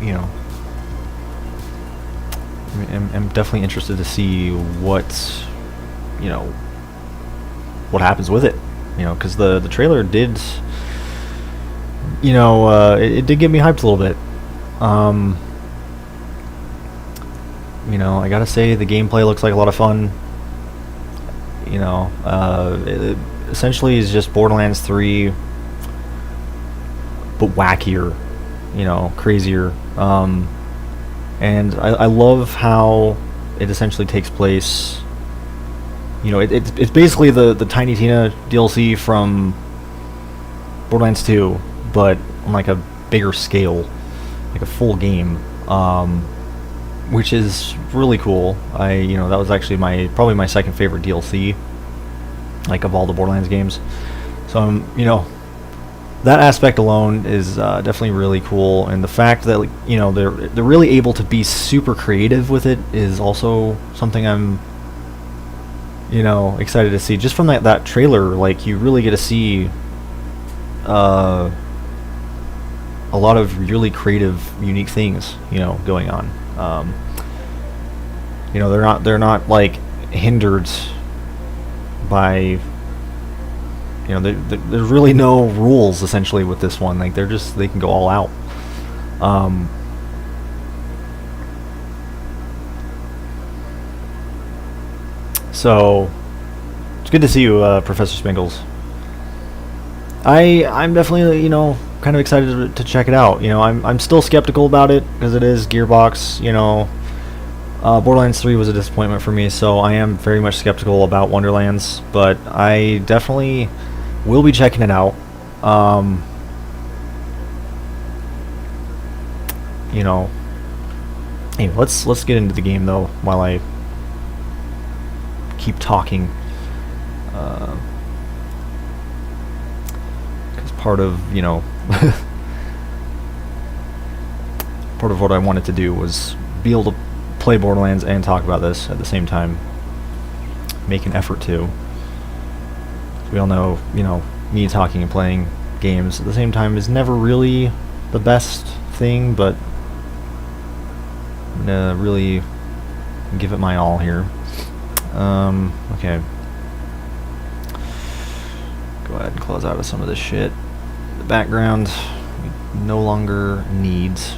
you know, I'm definitely interested to see what, you know, what happens with it. You know, because the trailer did, you know, it did get me hyped a little bit. You know, I gotta say the gameplay looks like a lot of fun. You know, it essentially is just Borderlands 3, but wackier, you know, crazier. And I love how it essentially takes place. You know, it's basically the Tiny Tina DLC from Borderlands 2, but on like a bigger scale, like a full game, which is really cool. You know, that was actually probably my second favorite DLC, like of all the Borderlands games. So you know, that aspect alone is definitely really cool, and the fact that, like, you know, they're really able to be super creative with it is also something I'm, you know, excited to see. Just from that trailer, like, you really get to see a lot of really creative, unique things, you know, going on. You know, they're not like hindered by, you know, there's really no rules essentially with this one. Like, they can go all out. So it's good to see you, Professor Spingles. I'm definitely, you know, kind of excited to check it out. You know, I'm still skeptical about it because it is Gearbox. You know, Borderlands 3 was a disappointment for me, so I am very much skeptical about Wonderlands. But I definitely will be checking it out. You know, anyway, let's get into the game though while I keep talking. Because part of, you know, part of what I wanted to do was be able to play Borderlands and talk about this at the same time. Make an effort to. We all know, you know, me talking and playing games at the same time is never really the best thing, but I'm gonna really give it my all here. Okay. Go ahead and close out of some of this shit. The background we no longer needs.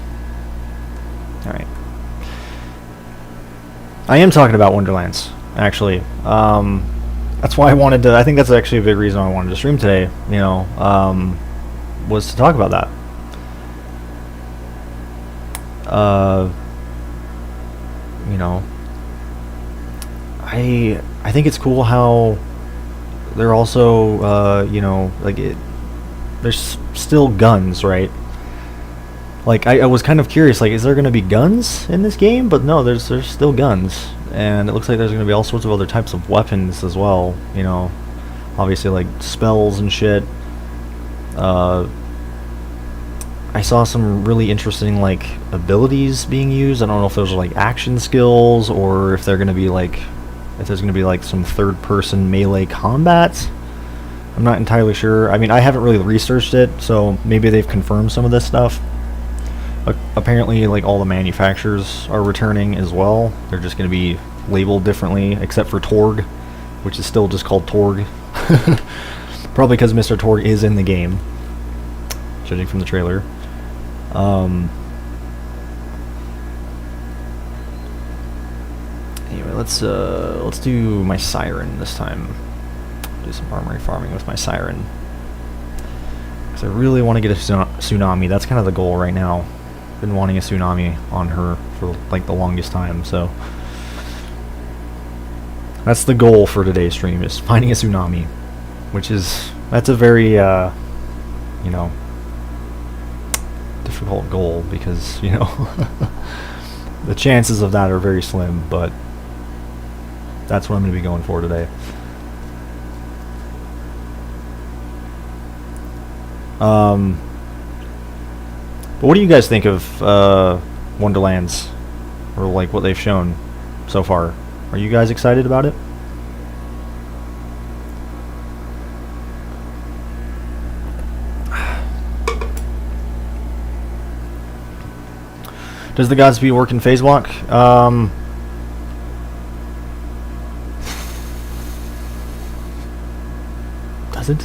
Alright. I am talking about Wonderlands, actually. That's why I think that's actually a big reason I wanted to stream today, you know, was to talk about that. You know, I think it's cool how they're also, you know, like, there's still guns, right? Like, I was kind of curious, like, is there going to be guns in this game? But no, there's still guns. And it looks like there's going to be all sorts of other types of weapons as well, you know. Obviously, like, spells and shit. I saw some really interesting, like, abilities being used. I don't know if those are, like, action skills, or if they're going to be, like, if there's going to be, like, some third-person melee combat. I'm not entirely sure. I mean, I haven't really researched it, so maybe they've confirmed some of this stuff. Apparently, like, all the manufacturers are returning as well. They're just going to be labeled differently, except for Torg, which is still just called Torg. Probably because Mr. Torg is in the game, judging from the trailer. Anyway, let's do my Siren this time. Do some armory farming with my Siren, because I really want to get a Tsunami. That's kind of the goal right now. Been wanting a Tsunami on her for, like, the longest time, so that's the goal for today's stream, is finding a Tsunami, that's a very, you know, difficult goal, because, you know, the chances of that are very slim, but that's what I'm going to be going for today. But what do you guys think of Wonderlands, or, like, what they've shown so far? Are you guys excited about it? Does the Godspeed work in phase walk? Does it?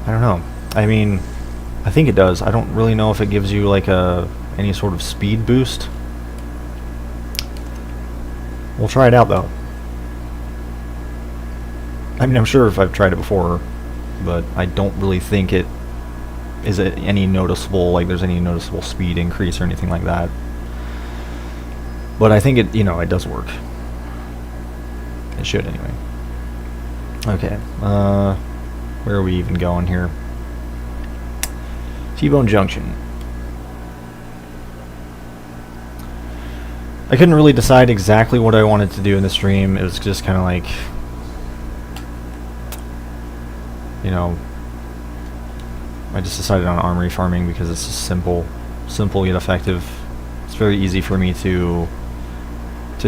I don't know. I mean, I think it does. I don't really know if it gives you like any sort of speed boost. We'll try it out though. I mean, I'm sure if I've tried it before, but I don't really think it is any noticeable, like there's any noticeable speed increase or anything like that. But I think it, it does work. It should anyway. Okay, where are we even going here? T-Bone Junction. I couldn't really decide exactly what I wanted to do in the stream. It was just kind of like, I just decided on armory farming because it's just simple yet effective. It's very easy for me to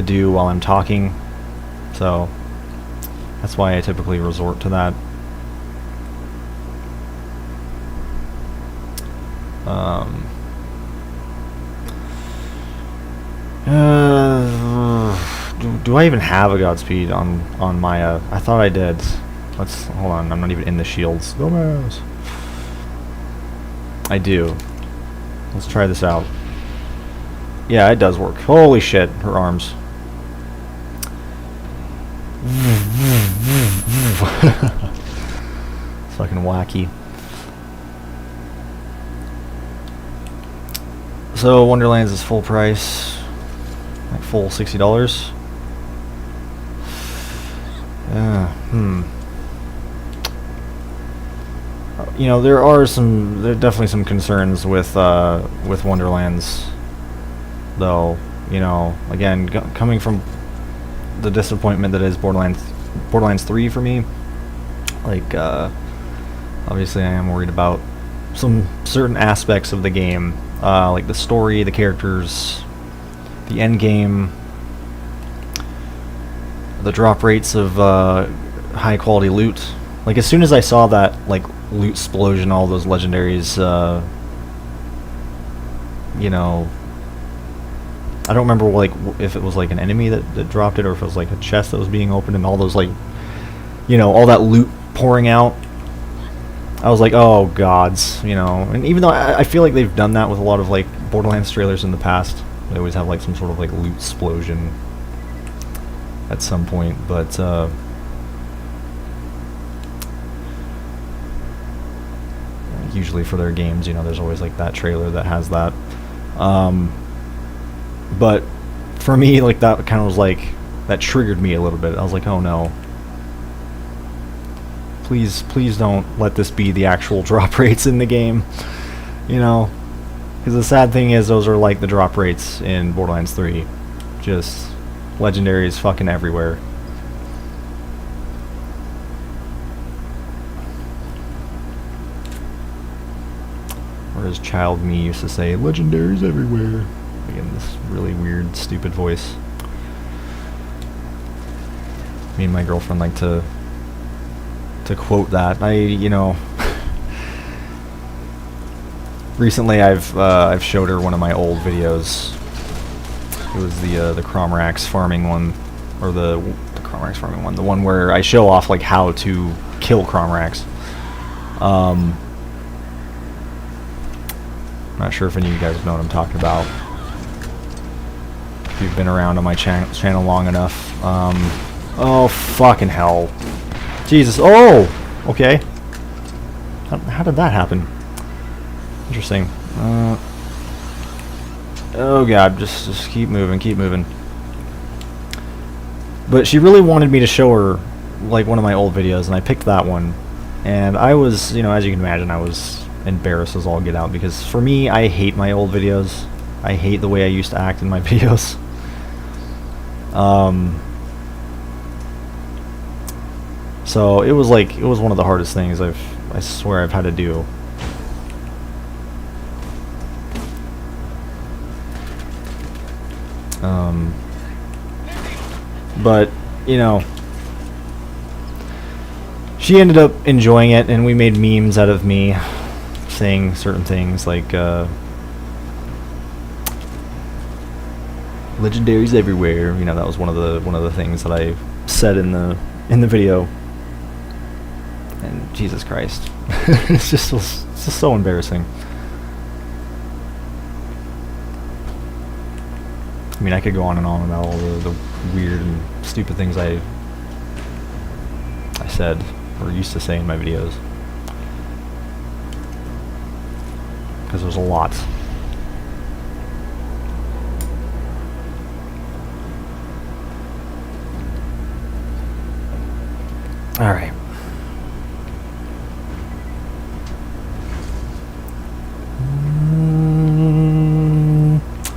do while I'm talking, so that's why I typically resort to that. Do I even have a Godspeed on Maya? I thought I did. Hold on, I'm not even in the shields. Gomez. I do. Let's try this out. Yeah, it does work. Holy shit, her arms. It's fucking wacky. So Wonderlands is full price, like full $60. There are definitely some concerns with Wonderlands, though. Again, coming from the disappointment that is Borderlands 3 for me, like obviously I am worried about some certain aspects of the game, like the story, the characters, the end game, the drop rates of high quality loot. Like as soon as I saw that like loot explosion, all those legendaries, I don't remember like if it was like an enemy that dropped it or if it was like a chest that was being opened and all those like, all that loot pouring out. I was like, oh gods, and even though I feel like they've done that with a lot of like Borderlands trailers in the past, they always have like some sort of like loot explosion at some point, but usually for their games, there's always like that trailer that has that. But for me, like that kind of was like, that triggered me a little bit. I was like, oh no. Please don't let this be the actual drop rates in the game. Because the sad thing is those are like the drop rates in Borderlands 3. Just legendaries fucking everywhere. Or as child me used to say, legendaries everywhere. Again, this really weird, stupid voice. Me and my girlfriend like to quote that. Recently I've showed her one of my old videos. It was the Cromrax farming one, or the Cromrax farming one, the one where I show off like how to kill Cromrax. Not sure if any of you guys know what I'm talking about. If you've been around on my channel long enough. Oh fucking hell. Jesus. Oh! Okay. How did that happen? Interesting. Oh god, just keep moving. But she really wanted me to show her like one of my old videos, and I picked that one. And I was, as you can imagine, I was embarrassed as all get out, because for me, I hate my old videos. I hate the way I used to act in my videos. So it was one of the hardest things I swear I've had to do. But she ended up enjoying it, and we made memes out of me saying certain things like legendaries everywhere. You know, that was one of the things that I said in the video. And Jesus Christ, it's just so embarrassing. I mean, I could go on and on about all the weird and stupid things I said or used to say in my videos, because there's a lot. All right.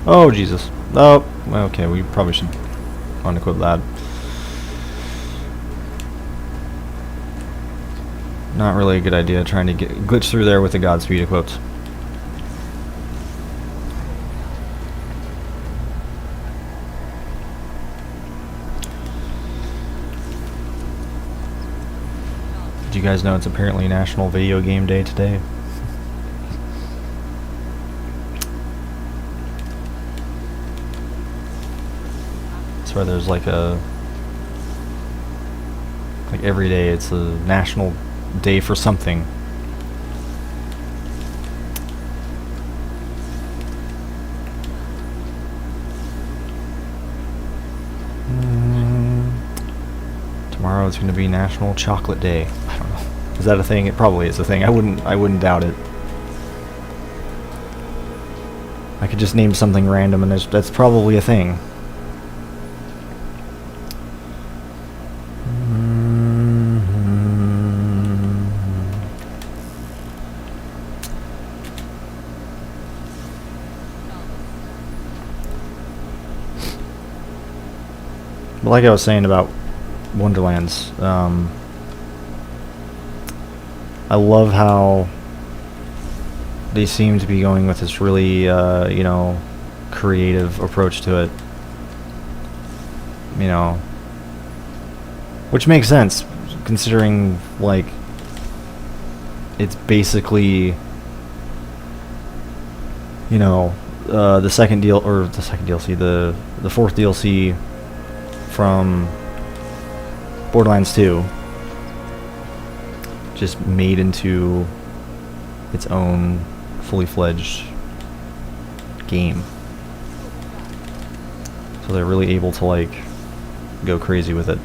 Oh Jesus. Oh, okay. We probably should unequip that. Not really a good idea trying to glitch through there with the Godspeed equipped. Did you guys know it's apparently National Video Game Day today? That's why there's like every day it's a national day for something. Tomorrow it's going to be National Chocolate Day. I don't know. Is that a thing? It probably is a thing. I wouldn't doubt it. I could just name something random and that's probably a thing. But like I was saying about Wonderlands, I love how they seem to be going with this really, you know, creative approach to it. You know, which makes sense considering, like, it's basically, you know, the fourth DLC from Borderlands 2, just made into its own fully fledged game. So they're really able to like go crazy with it,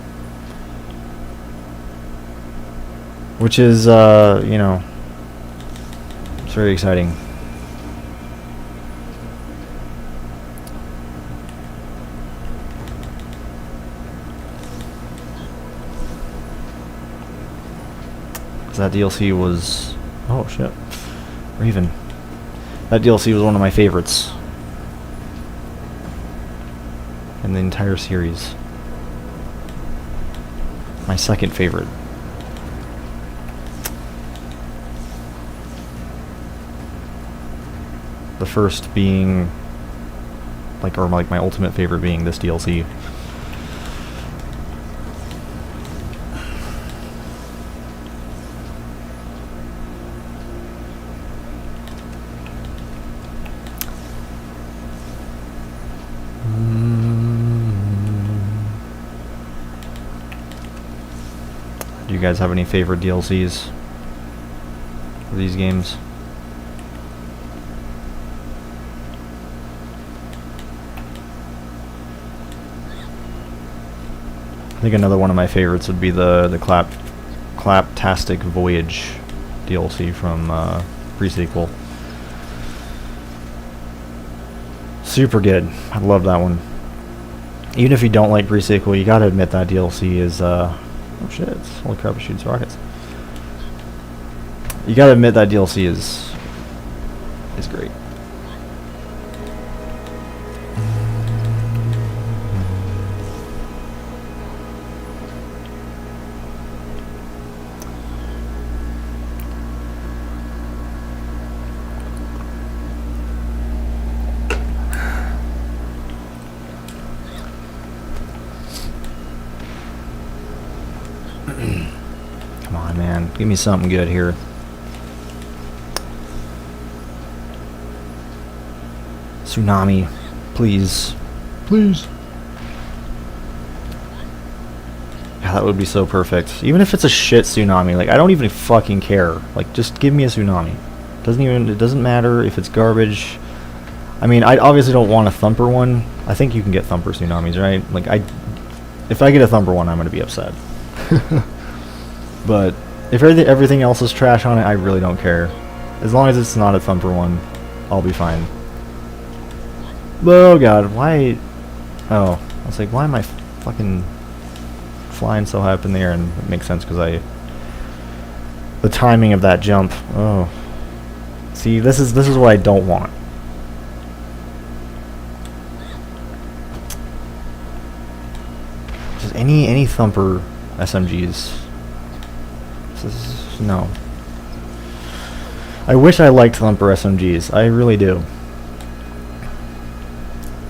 which is you know, it's very exciting. That DLC was, oh shit, Raven. That DLC was one of my favorites in the entire series. My second favorite. The first being like, or like my ultimate favorite being this DLC. Do you guys have any favorite DLCs for these games? I think another one of my favorites would be the Claptastic Voyage DLC from pre-sequel. Super good. I love that one. Even if you don't like pre-sequel, you gotta admit that DLC is oh shit, holy crap, it shoots rockets. You gotta admit that DLC is great. Come on, man. Give me something good here. Tsunami, please. Please. Yeah, that would be so perfect. Even if it's a shit tsunami, like I don't even fucking care. Like just give me a tsunami. It doesn't matter if it's garbage. I mean, I obviously don't want a thumper one. I think you can get thumper tsunamis, right? Like if I get a thumper one, I'm gonna be upset. But if everything else is trash on it, I really don't care. As long as it's not a thumper one, I'll be fine. Oh god, why? Oh, I was like, why am I fucking flying so high up in the air? And it makes sense because the timing of that jump. Oh, see, this is what I don't want. Just any thumper SMGs. No. I wish I liked thumper SMGs. I really do.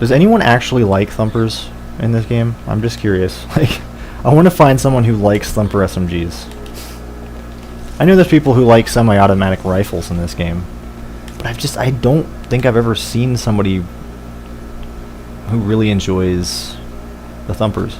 Does anyone actually like thumpers in this game? I'm just curious. Like, I want to find someone who likes thumper SMGs. I know there's people who like semi-automatic rifles in this game, but I don't think I've ever seen somebody who really enjoys the thumpers.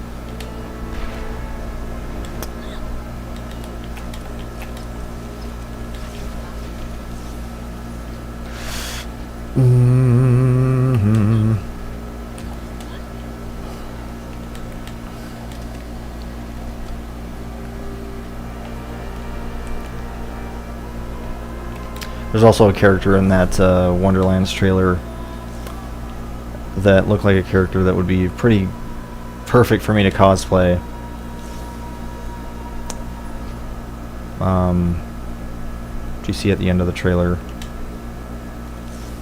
There's also a character in that Borderlands trailer that looked like a character that would be pretty perfect for me to cosplay. Do you see at the end of the trailer?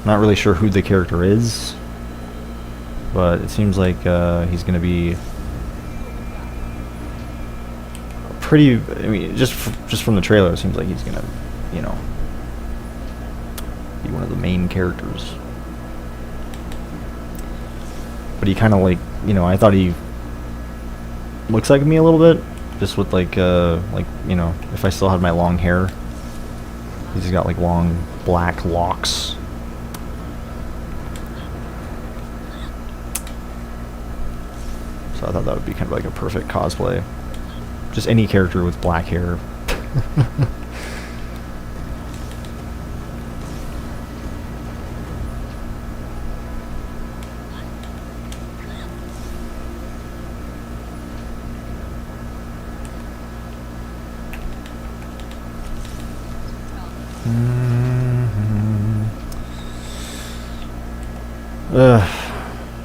Not really sure who the character is, but it seems like he's going to be pretty. I mean, just from the trailer, it seems like he's going to, you know, be one of the main characters. But he kind of like, you know, I thought he looks like me a little bit, just with like you know, if I still had my long hair. He's got like long black locks. So I thought that would be kind of like a perfect cosplay. Just any character with black hair.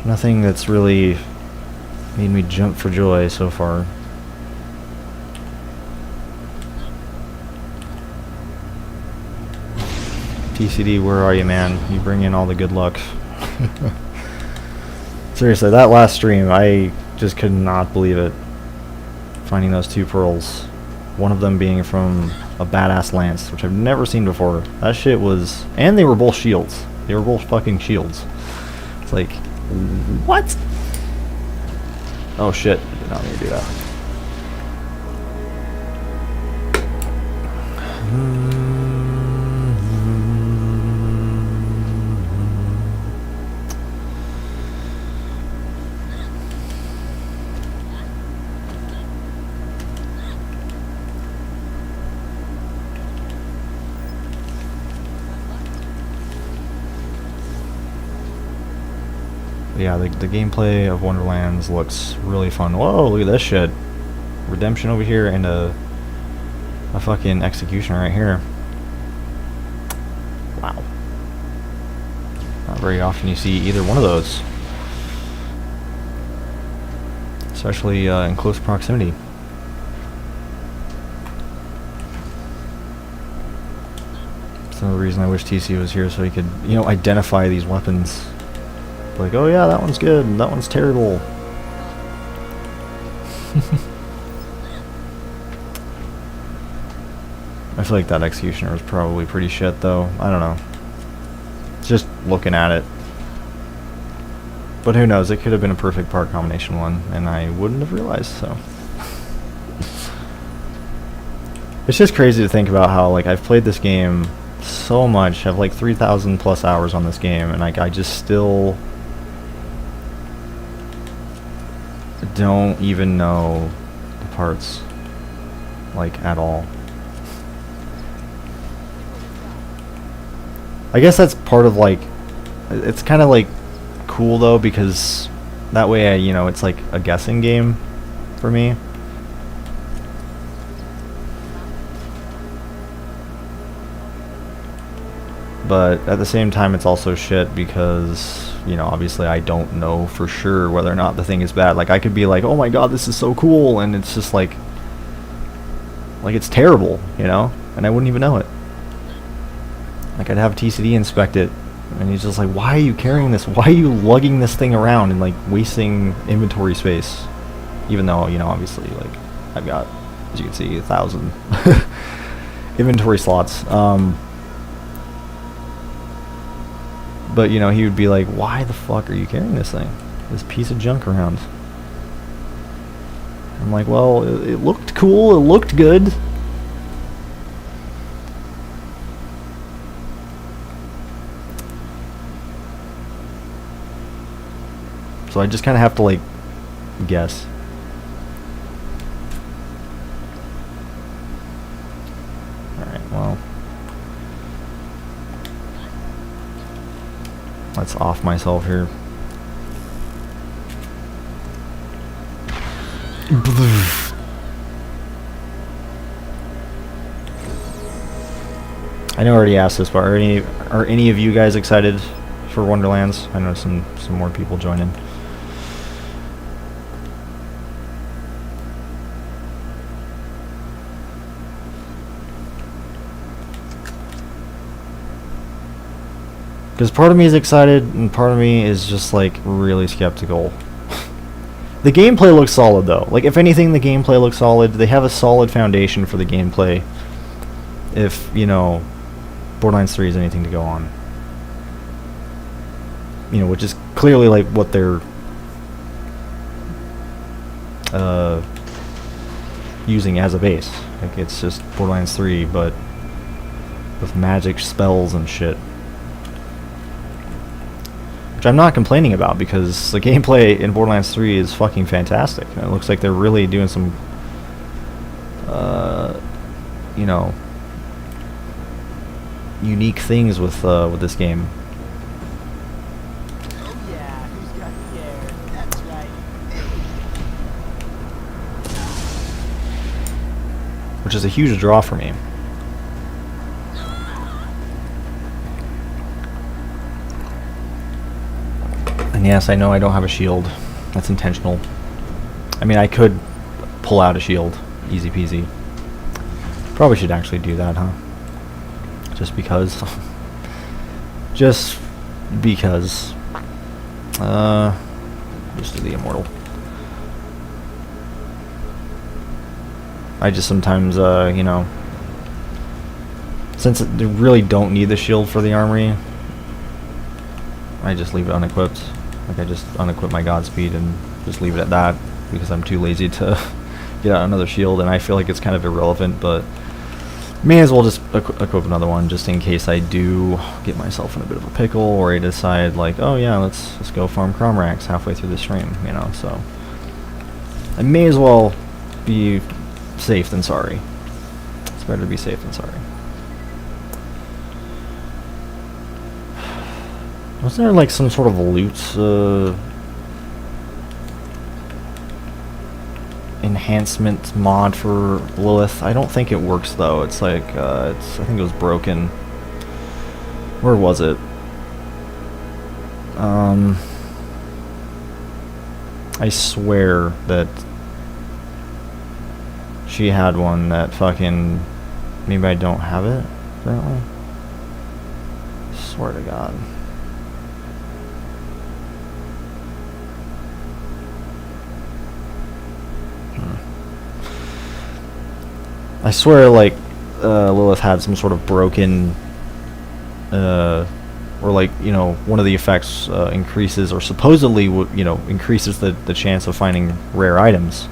Nothing that's really made me jump for joy so far. TCD, where are you, man? You bring in all the good luck. Seriously, that last stream, I just could not believe it. Finding those 2 pearls. One of them being from a badass lance, which I've never seen before. That shit was... And they were both shields. They were both fucking shields. It's like... What? Oh shit, I did not mean to do that. Yeah, the gameplay of Borderlands looks really fun. Whoa, look at this shit. Redemption over here and a fucking executioner right here. Wow. Not very often you see either one of those. Especially in close proximity. That's another reason I wish TC was here, so he could, you know, identify these weapons. Like, oh yeah, that one's good, and that one's terrible. I feel like that executioner was probably pretty shit, though. I don't know. Just looking at it. But who knows, it could have been a perfect part combination one, and I wouldn't have realized, so. It's just crazy to think about how, like, I've played this game so much. I have like 3,000 plus hours on this game, and like I just still don't even know the parts, like, at all. I guess that's part of, like, it's kind of, like, cool, though, because that way, you know, it's, like, a guessing game for me. But at the same time, it's also shit because, you know, obviously I don't know for sure whether or not the thing is bad. Like, I could be like, oh my god, this is so cool, and it's just like it's terrible, you know? And I wouldn't even know it. Like, I'd have TCD inspect it, and he's just like, why are you carrying this? Why are you lugging this thing around and, like, wasting inventory space? Even though, you know, obviously, like, I've got, as you can see, 1,000 inventory slots. But, you know, he would be like, why the fuck are you carrying this thing? This piece of junk around. I'm like, well, it looked cool, it looked good. So I just kind of have to, like, guess. Alright, well. Let's off myself here. I know I already asked this, but are any of you guys excited for Wonderlands? I know some more people joining. Because part of me is excited, and part of me is just, like, really skeptical. The gameplay looks solid, though. Like, if anything, the gameplay looks solid. They have a solid foundation for the gameplay. If, you know, Borderlands 3 is anything to go on. You know, which is clearly, like, what they're using as a base. Like, it's just Borderlands 3, but with magic spells and shit. Which I'm not complaining about, because the gameplay in Borderlands 3 is fucking fantastic. And it looks like they're really doing some, you know, unique things with this game. Oh yeah, who's got the air? That's right. Which is a huge draw for me. And yes, I know I don't have a shield. That's intentional. I mean, I could pull out a shield. Easy peasy. Probably should actually do that, huh? Just because. Just because. Just do the immortal. I just sometimes, you know, since they really don't need the shield for the armory, I just leave it unequipped. Like, I just unequip my Godspeed and just leave it at that, because I'm too lazy to get out another shield, and I feel like it's kind of irrelevant, but may as well just equip another one, just in case I do get myself in a bit of a pickle, or I decide, like, oh yeah, let's go farm Cromrax halfway through the stream, you know, so I may as well be safe than sorry. It's better to be safe than sorry. Wasn't there, like, some sort of loot enhancement mod for Lilith? I don't think it works, though. It's like, I think it was broken. Where was it? I swear that she had one that fucking... Maybe I don't have it currently. Swear to God. I swear, like, Lilith had some sort of broken, or, like, you know, one of the effects increases, or supposedly, you know, increases the chance of finding rare items.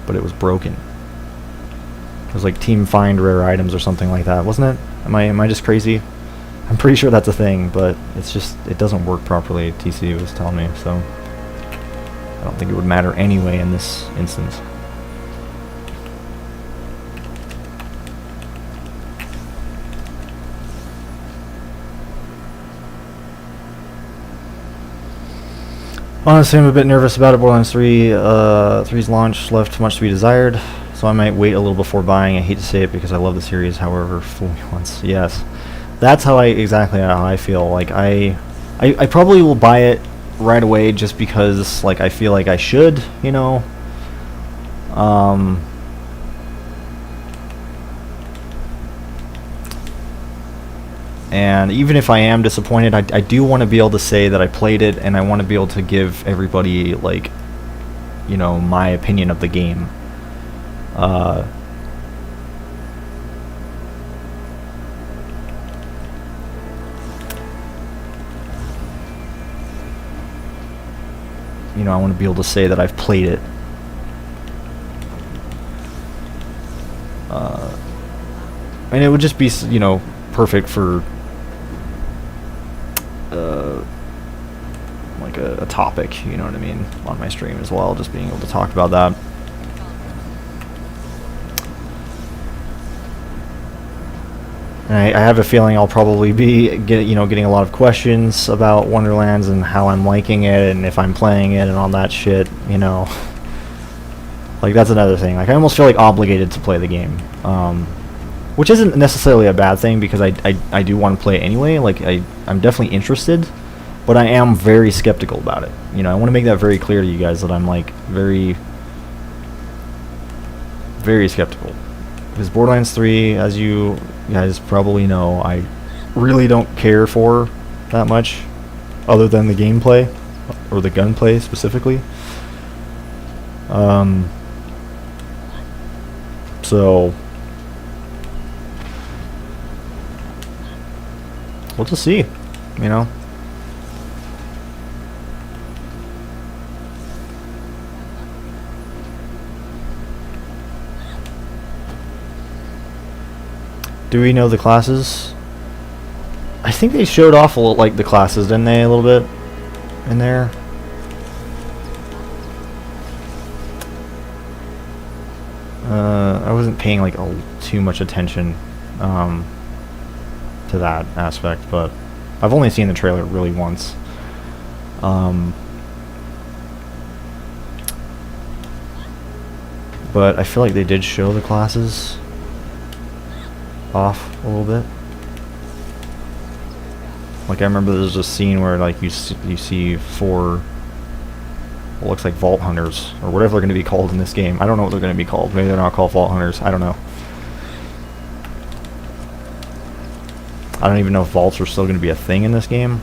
But it was broken. It was like team find rare items or something like that, wasn't it? Am I just crazy? I'm pretty sure that's a thing, but it's just, it doesn't work properly, TC was telling me, so. don't think it would matter anyway in this instance. Honestly, I'm a bit nervous about it. Borderlands 3's launch left much to be desired, so I might wait a little before buying. I hate to say it because I love the series, however, fool me once. Yes. That's exactly how I feel. Like, I probably will buy it right away just because, like, I feel like I should, you know? And even if I am disappointed, I do want to be able to say that I played it, and I want to be able to give everybody, like, you know, my opinion of the game. You know, I want to be able to say that I've played it. And it would just be, you know, perfect for like a topic, you know what I mean, on my stream as well, just being able to talk about that. And I have a feeling I'll probably be getting a lot of questions about Wonderlands and how I'm liking it and if I'm playing it and all that shit, you know. Like, that's another thing. Like, I almost feel like obligated to play the game, which isn't necessarily a bad thing because I do want to play it anyway. Like, I'm definitely interested, but I am very skeptical about it. You know, I want to make that very clear to you guys that I'm, like, very, very skeptical. Because Borderlands 3, as you guys probably know, I really don't care for that much, other than the gameplay, or the gunplay specifically. So we'll just see, you know. Do we know the classes? I think they showed off a little, like, the classes, didn't they, a little bit in there? I wasn't paying, like, too much attention to that aspect, but I've only seen the trailer really once. But I feel like they did show the classes off a little bit. Like, I remember there's a scene where, like, you see 4 what looks like Vault Hunters, or whatever they're going to be called in this game. I don't know what they're going to be called. Maybe they're not called Vault Hunters. I don't know. I don't even know if vaults are still going to be a thing in this game.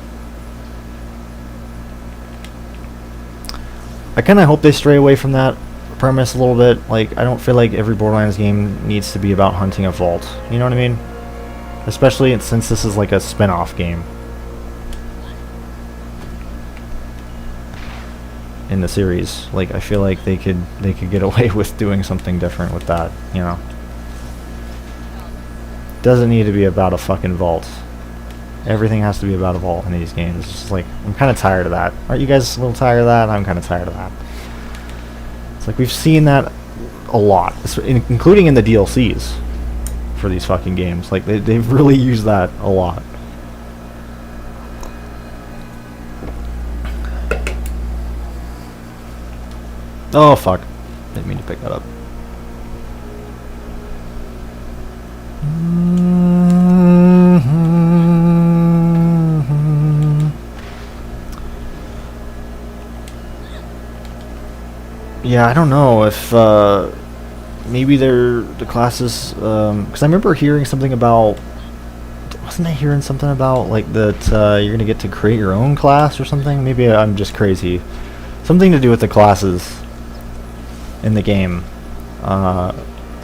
I kind of hope they stray away from that premise a little bit. Like, I don't feel like every Borderlands game needs to be about hunting a vault. You know what I mean? Especially since this is like a spin-off game in the series. Like, I feel like they could get away with doing something different with that, you know. Doesn't need to be about a fucking vault. Everything has to be about a vault in these games. It's just like, I'm kind of tired of that. Aren't you guys a little tired of that? I'm kind of tired of that. It's like, we've seen that a lot, including in the DLCs for these fucking games. Like, they've really used that a lot. Oh, fuck. Didn't mean to pick that up. Yeah, I don't know if maybe the classes, because I remember hearing something about, wasn't I hearing something about, like, that you're gonna get to create your own class or something? Maybe I'm just crazy. Something to do with the classes in the game that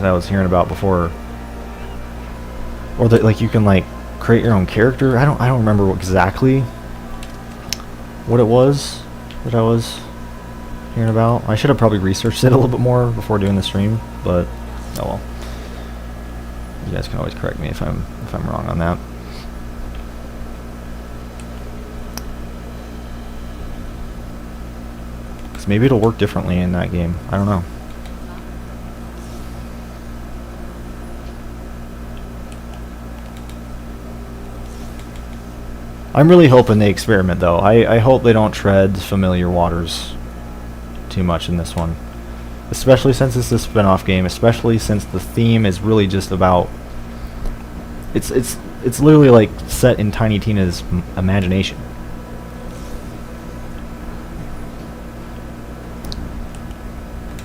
I was hearing about before, or that, like, you can, like, create your own character. I don't remember exactly what it was that I was hearing about. I should have probably researched it a little bit more before doing the stream, but oh well. You guys can always correct me if I'm wrong on that. Because Maybe it'll work differently in that game. I don't know. I'm really hoping they experiment, though. I hope they don't tread familiar waters too much in this one. Especially since it's a spin-off game, especially since the theme is really just about... It's literally like set in Tiny Tina's imagination.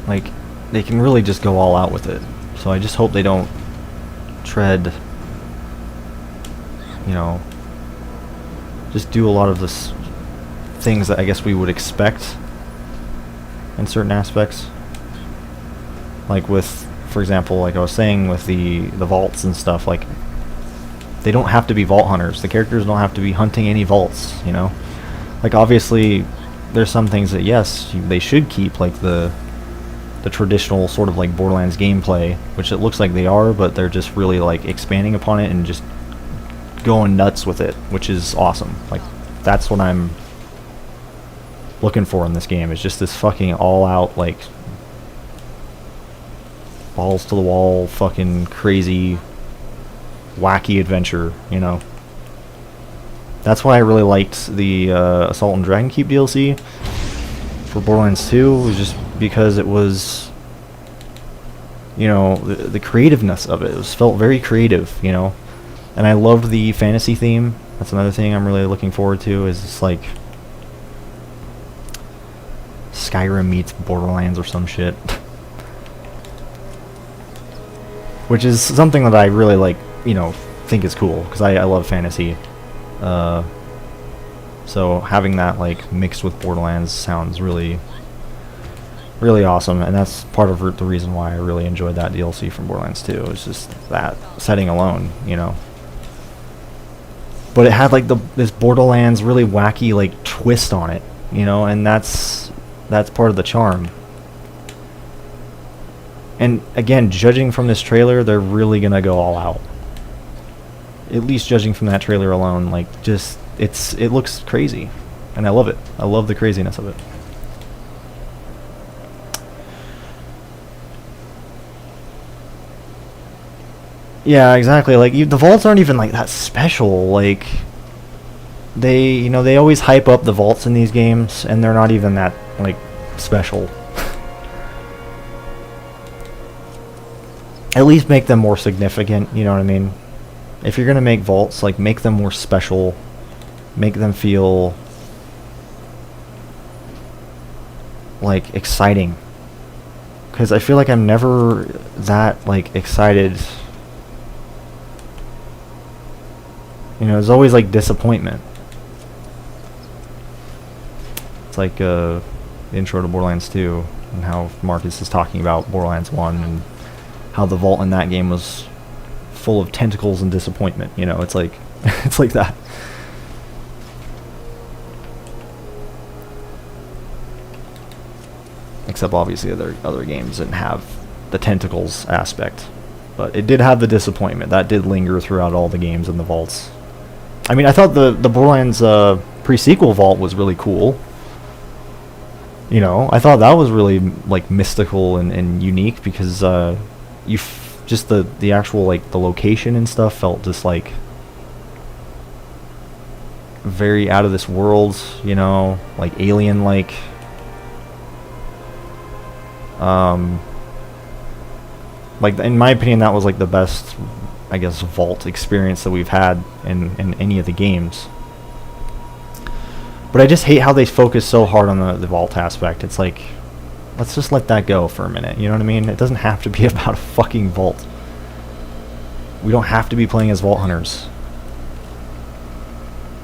Like, they can really just go all out with it. So I just hope they don't tread, you know, just do a lot of this things that I guess we would expect in certain aspects. Like with, for example, like I was saying with the vaults and stuff, like, they don't have to be vault hunters. The characters don't have to be hunting any vaults, you know? Like, obviously, there's some things that, yes, they should keep, like the traditional sort of like Borderlands gameplay, which it looks like they are, but they're just really like expanding upon it and just going nuts with it, which is awesome. Like, that's what I'm looking for in this game, is just this fucking all-out, like, balls to the wall, fucking crazy, wacky adventure, you know? That's why I really liked the Assault and Dragon Keep DLC for Borderlands 2, was just because it was, you know, the creativeness of it. It was felt very creative, you know? And I loved the fantasy theme. That's another thing I'm really looking forward to, is it's like Skyrim meets Borderlands or some shit. Which is something that I really, like, you know, think is cool, because I love fantasy. So having that, like, mixed with Borderlands sounds really, really awesome, and that's part of the reason why I really enjoyed that DLC from Borderlands 2. It's just that setting alone, you know. But it had, like, this Borderlands really wacky, like, twist on it, you know, and that's part of the charm. And again, judging from this trailer, they're really gonna go all out. At least judging from that trailer alone, like, just, it looks crazy, and I love it. I love the craziness of it. Yeah, exactly. Like, the vaults aren't even like that special. Like, they, you know, they always hype up the vaults in these games, and they're not even that, like, special. At least make them more significant, you know what I mean? If you're gonna make vaults, like, make them more special. Make them feel, like, exciting. Because I feel like I'm never that, like, excited. You know, there's always, like, disappointment. It's like the intro to Borderlands 2, and how Marcus is talking about Borderlands 1, and how the vault in that game was full of tentacles and disappointment. You know, it's like it's like that. Except obviously other games didn't have the tentacles aspect, but it did have the disappointment that did linger throughout all the games in the vaults. I mean, I thought the Borderlands pre-sequel vault was really cool. You know, I thought that was really, like, mystical and unique, because just the actual, like, the location and stuff felt just, like, very out of this world, you know, like, alien, like. Like, in my opinion, that was, like, the best, I guess, vault experience that we've had in any of the games. But I just hate how they focus so hard on the vault aspect. It's like, let's just let that go for a minute, you know what I mean? It doesn't have to be about a fucking vault. We don't have to be playing as vault hunters.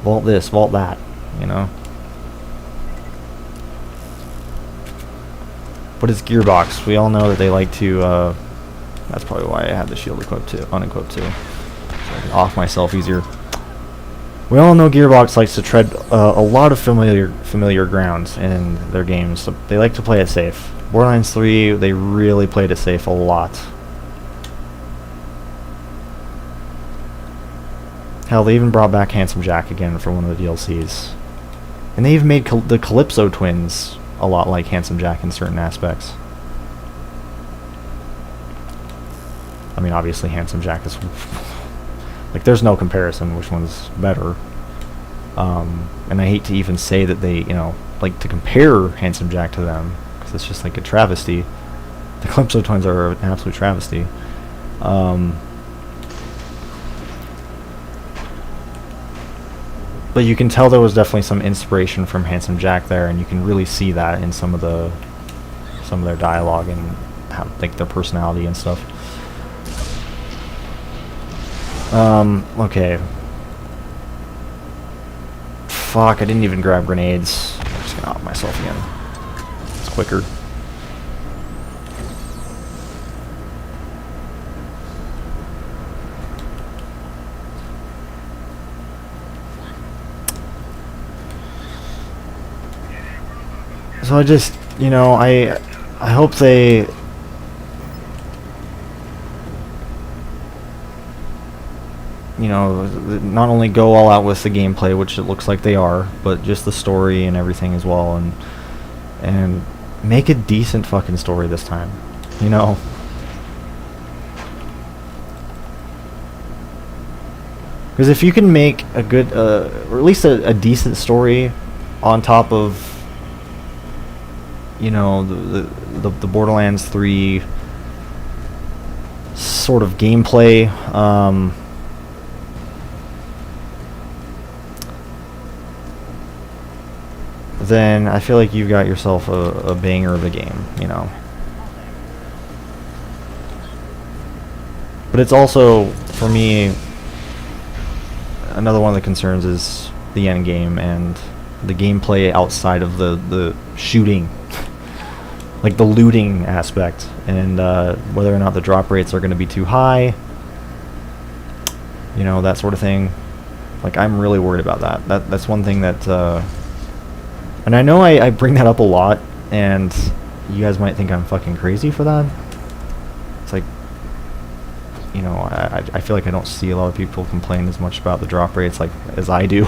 Vault this, vault that, you know? But it's Gearbox. We all know that they like to, that's probably why I had the shield equipped too, unequipped too. So I can off myself easier. We all know Gearbox likes to tread a lot of familiar grounds in their games. So they like to play it safe. Borderlands 3, they really played it safe a lot. Hell, they even brought back Handsome Jack again for one of the DLCs. And they even made the Calypso twins a lot like Handsome Jack in certain aspects. I mean, obviously Handsome Jack is like, there's no comparison which one's better. And I hate to even say that they, you know, like to compare Handsome Jack to them, because it's just like a travesty. The Calypso Twins are an absolute travesty. But you can tell there was definitely some inspiration from Handsome Jack there, and you can really see that in some of their dialogue and how, like, their personality and stuff. Okay. Fuck, I didn't even grab grenades. I'm just gonna off myself again. It's quicker. So I just, you know, I hope they you know, not only go all out with the gameplay, which it looks like they are, but just the story and everything as well, and make a decent fucking story this time, you know. Because if you can make a good, or at least a decent story on top of, you know, the Borderlands 3 sort of gameplay, then I feel like you've got yourself a banger of a game, you know. But it's also, for me, another one of the concerns is the end game and the gameplay outside of the shooting, like the looting aspect, and whether or not the drop rates are going to be too high, you know, that sort of thing. Like, I'm really worried about that. That's one thing that, and I know I bring that up a lot, and you guys might think I'm fucking crazy for that. It's like, you know, I feel like I don't see a lot of people complain as much about the drop rates like as I do.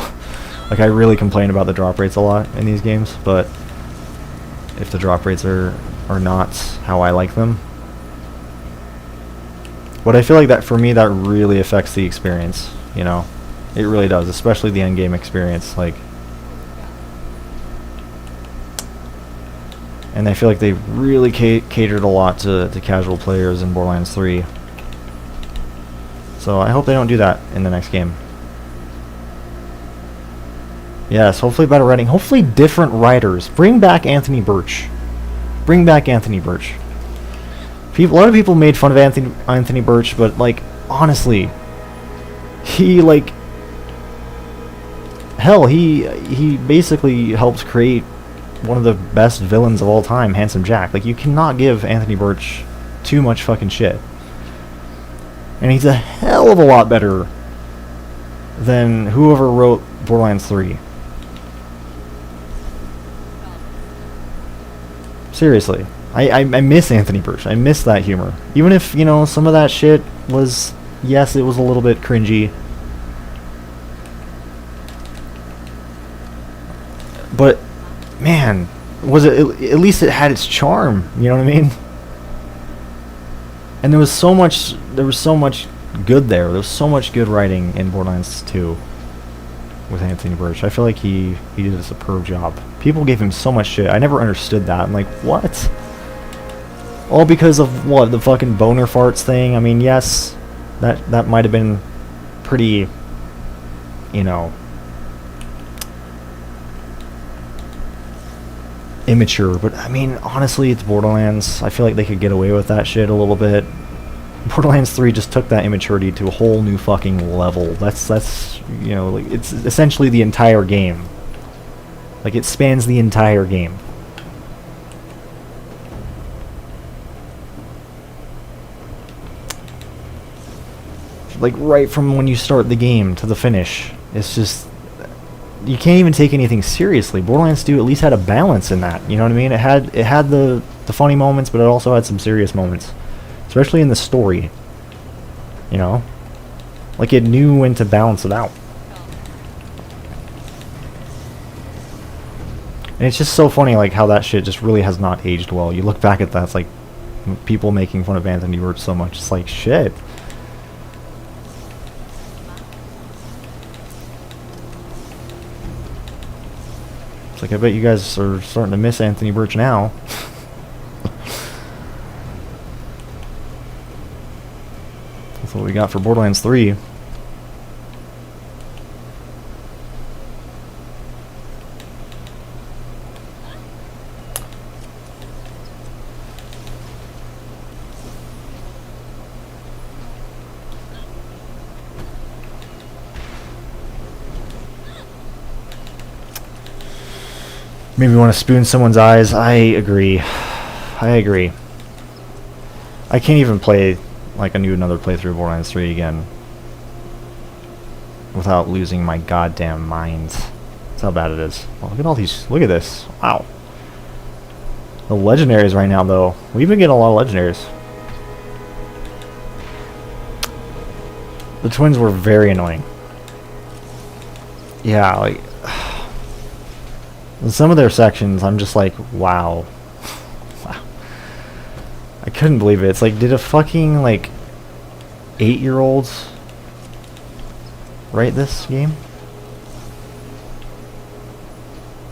Like, I really complain about the drop rates a lot in these games, but if the drop rates are not how I like them, but I feel like that, for me, that really affects the experience, you know. It really does, especially the end game experience, like. And I feel like they really catered a lot to casual players in Borderlands 3. So I hope they don't do that in the next game. Yes, hopefully better writing. Hopefully different writers. Bring back Anthony Birch. Bring back Anthony Birch. A lot of people made fun of Anthony Birch, but, like, honestly, he, like, hell, he basically helped create one of the best villains of all time, Handsome Jack. Like, you cannot give Anthony Birch too much fucking shit. And he's a hell of a lot better than whoever wrote Borderlands 3. Seriously. I miss Anthony Birch. I miss that humor. Even if, you know, some of that shit was, yes, it was a little bit cringy. But man, was it, at least it had its charm, you know what I mean? And there was so much good there. There was so much good writing in Borderlands 2 with Anthony Birch. I feel like he did a superb job. People gave him so much shit. I never understood that. I'm like, what? All because of what? The fucking boner farts thing? I mean, yes, that might have been pretty, you know, immature, but I mean, honestly, it's Borderlands. I feel like they could get away with that shit a little bit. Borderlands 3 just took that immaturity to a whole new fucking level. That's you know, like, it's essentially the entire game. Like, it spans the entire game. Like, right from when you start the game to the finish, it's just, you can't even take anything seriously. Borderlands 2 at least had a balance in that, you know what I mean? It had the funny moments, but it also had some serious moments, especially in the story, you know? Like, it knew when to balance it out. And it's just so funny, like, how that shit just really has not aged well. You look back at that, it's like people making fun of Anthony Birch so much. It's like, shit. It's like, I bet you guys are starting to miss Anthony Birch now. That's what we got for Borderlands 3. Maybe want to spoon someone's eyes. I agree. I agree. I can't even play like another playthrough of Borderlands 3 again without losing my goddamn mind. That's how bad it is. Well, look at all these. Look at this. Wow. The legendaries right now, though. We've been getting a lot of legendaries. The twins were very annoying. Yeah, like... in some of their sections, I'm just like, wow. Wow. I couldn't believe it. It's like, did a fucking, like, 8-year-old write this game?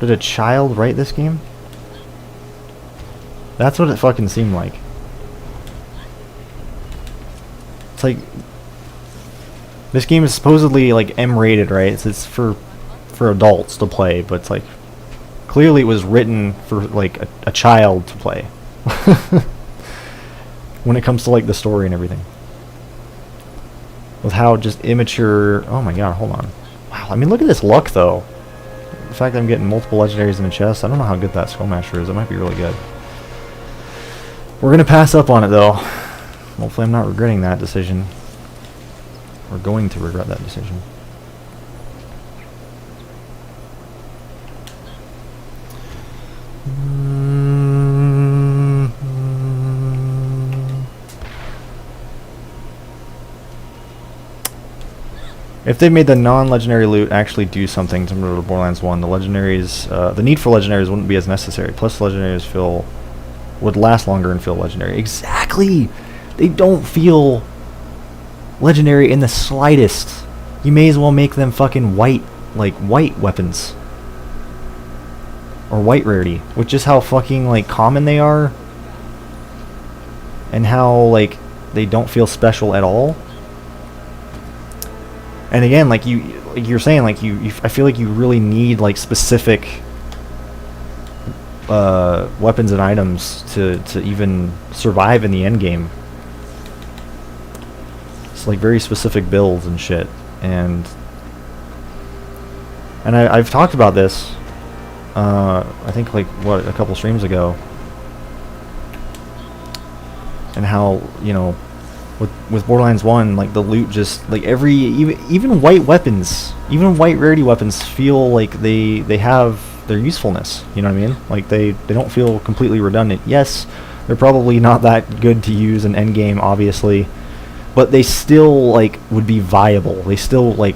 Did a child write this game? That's what it fucking seemed like. It's like, this game is supposedly, like, M-rated, right? It's for adults to play, but it's like, clearly it was written for, like, a child to play. When it comes to, like, the story and everything. With how just immature... Oh my god, hold on. Wow, I mean, look at this luck, though. The fact that I'm getting multiple legendaries in the chest, I don't know how good that Skullmasher is. It might be really good. We're gonna pass up on it, though. Hopefully I'm not regretting that decision. We're going to regret that decision. If they made the non-legendary loot actually do something similar to Borderlands 1, the legendaries, the need for legendaries wouldn't be as necessary. Plus, legendaries would last longer and feel legendary. Exactly! They don't feel legendary in the slightest. You may as well make them fucking white, like white weapons. Or white rarity, which is how fucking, like, common they are. And how, like, they don't feel special at all. And again, like you're saying, like I feel like you really need, like, specific weapons and items to even survive in the end game. It's like very specific builds and shit. And I've talked about this. I think, like, what, a couple streams ago. And how, you know, with Borderlands 1, like, the loot just, like, even white weapons, even white rarity weapons feel like they have their usefulness, you know what I mean? Like, they don't feel completely redundant. Yes, they're probably not that good to use in endgame, obviously, but they still, like, would be viable. They still, like,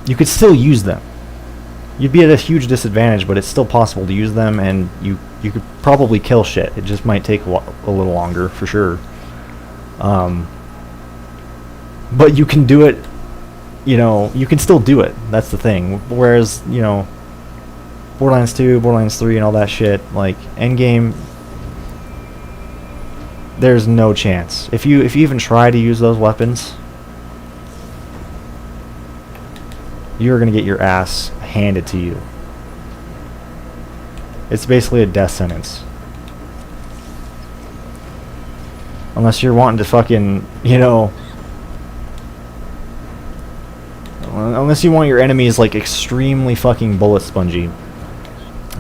you could still use them. You'd be at a huge disadvantage, but it's still possible to use them, and you could probably kill shit. It just might take a little longer, for sure. But you can do it, you know, you can still do it. That's the thing. Whereas, you know, Borderlands 2, Borderlands 3, and all that shit, like, endgame, there's no chance. If you even try to use those weapons, you're gonna get your ass handed to you. It's basically a death sentence. Unless you're wanting to fucking, you know... Unless you want your enemies, like, extremely fucking bullet spongy.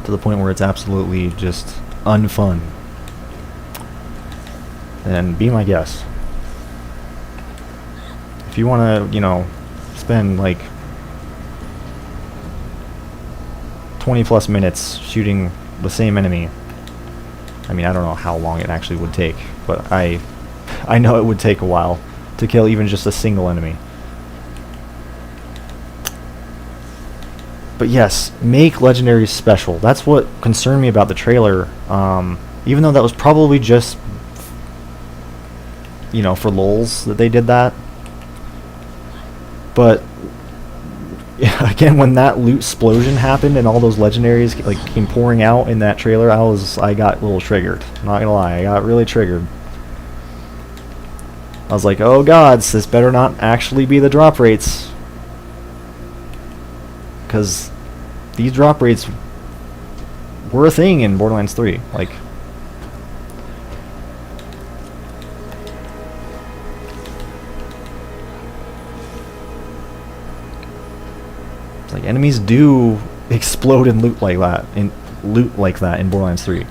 To the point where it's absolutely just unfun. Then be my guest. If you want to, you know, spend, like, 20 plus minutes shooting the same enemy. I mean, I don't know how long it actually would take, but I know it would take a while to kill even just a single enemy. But yes, make legendaries special. That's what concerned me about the trailer. Even though that was probably just, you know, for lulz that they did that. But again, when that loot explosion happened and all those legendaries like came pouring out in that trailer, I got a little triggered. Not gonna lie, I got really triggered. I was like, oh gods, this better not actually be the drop rates. Because these drop rates were a thing in Borderlands 3. Like, it's like enemies do explode and loot like that in Borderlands 3,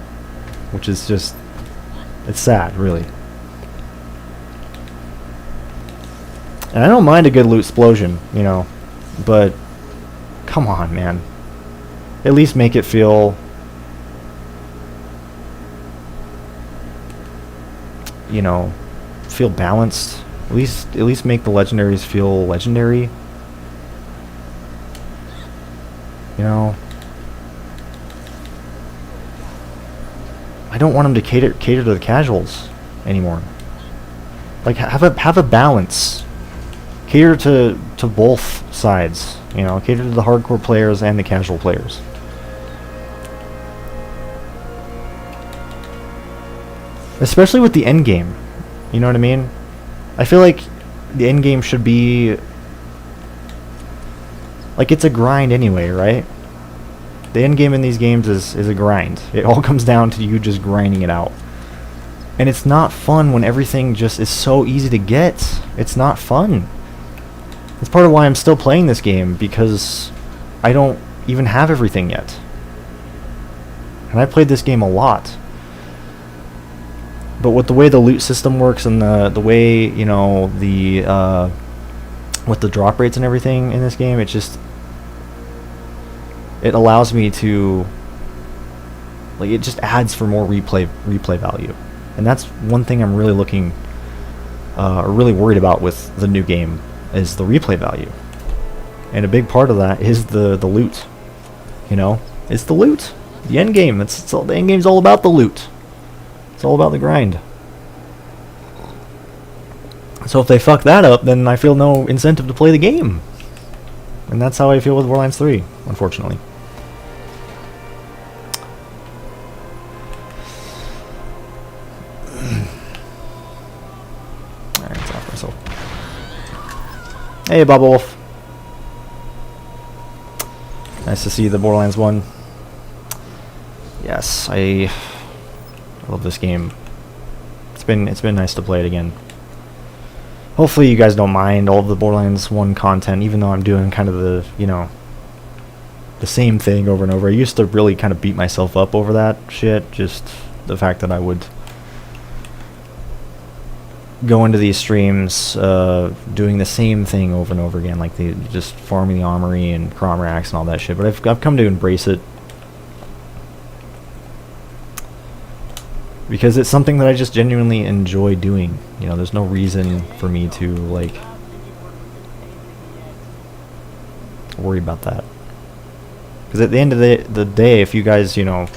which is just, it's sad, really. And I don't mind a good loot explosion, you know, but come on, man. At least make it feel, you know, feel balanced. At least make the legendaries feel legendary. You know, I don't want them to cater to the casuals anymore. Like, have a balance. Cater to both sides, you know, cater to the hardcore players and the casual players. Especially with the end game, you know what I mean? I feel like the end game should be like, it's a grind anyway, right? The end game in these games is a grind. It all comes down to you just grinding it out. And it's not fun when everything just is so easy to get. It's not fun. That's part of why I'm still playing this game, because I don't even have everything yet. And I played this game a lot. But with the way the loot system works and the way, you know, with the drop rates and everything in this game, it allows me to, like, it just adds for more replay value. And that's one thing I'm really really worried about with the new game, is the replay value. And a big part of that is the loot. You know, it's the loot. The end game. The end game's all about the loot. It's all about the grind. So if they fuck that up, then I feel no incentive to play the game. And that's how I feel with Borderlands 3, unfortunately. Alright, it's off myself. Hey, Bob Wolf. Nice to see the Borderlands 1. Yes, I love this game. It's been nice to play it again. Hopefully you guys don't mind all of the Borderlands 1 content, even though I'm doing kind of the, you know, the same thing over and over. I used to really kind of beat myself up over that shit, just the fact that I would go into these streams doing the same thing over and over again, like just farming the Armory and Crom Racks and all that shit. But I've come to embrace it, because it's something that I just genuinely enjoy doing. You know, there's no reason for me to, like, worry about that. Because at the end of the day, if you guys, you know,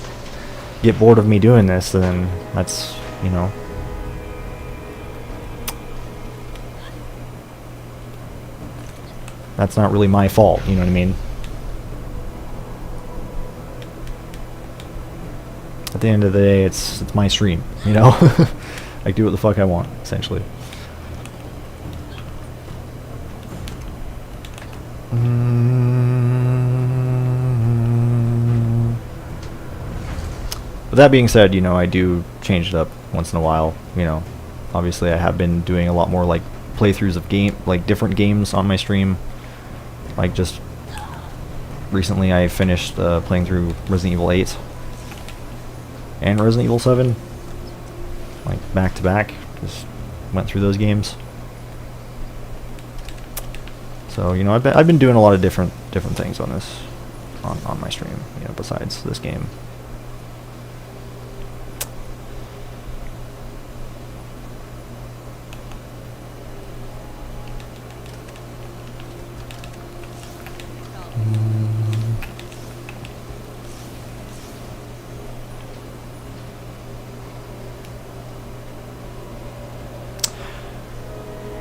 get bored of me doing this, then that's, you know, that's not really my fault, you know what I mean? At the end of the day, it's my stream, you know? I do what the fuck I want, essentially. But that being said, you know, I do change it up once in a while, you know. Obviously, I have been doing a lot more, like, playthroughs of different games on my stream. Like, just recently I finished playing through Resident Evil 8 and Resident Evil 7, like, back to back. Just went through those games. So, you know, I've been doing a lot of different things on this, on my stream, you know, besides this game.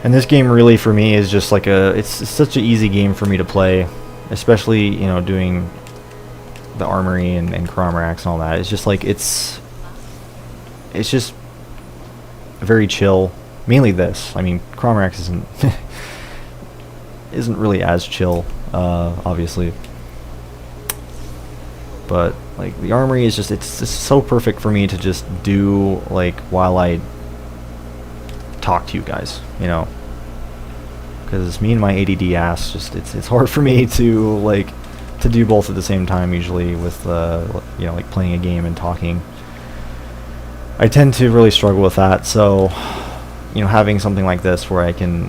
And this game really for me is just like it's such an easy game for me to play, especially, you know, doing the Armory and Cromrax and all that. It's just like, it's just very chill. Mainly this. I mean, Cromrax isn't really as chill, obviously. But like the Armory is it's just so perfect for me to just do, like, while I talk to you guys, you know, because me and my ADD ass, just it's hard for me to like to do both at the same time usually with you know, like playing a game and talking. I tend to really struggle with that, so you know, having something like this where I can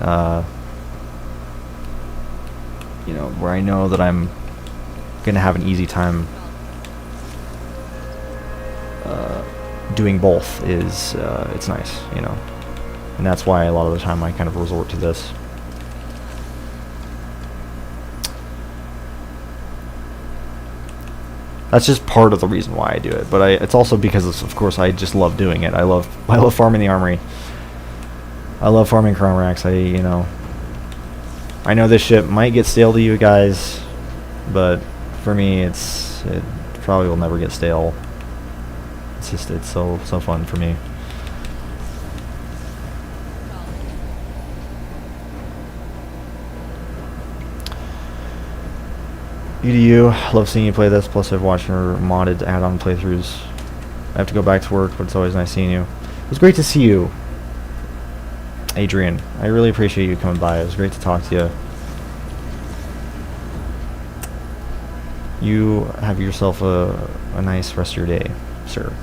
you know, where I know that I'm gonna have an easy time doing both is it's nice, you know. And that's why a lot of the time I kind of resort to this. That's just part of the reason why I do it, but it's also because of course I just love doing it. I love farming the Armory. I love farming Cromrax. You know, I know this ship might get stale to you guys, but for me it probably will never get stale. It's so fun for me. You do you. Love seeing you play this, plus I've watched your modded add-on playthroughs. I have to go back to work, but it's always nice seeing you. It was great to see you, Adrian. I really appreciate you coming by. It was great to talk to you. You have yourself a nice rest of your day, sir.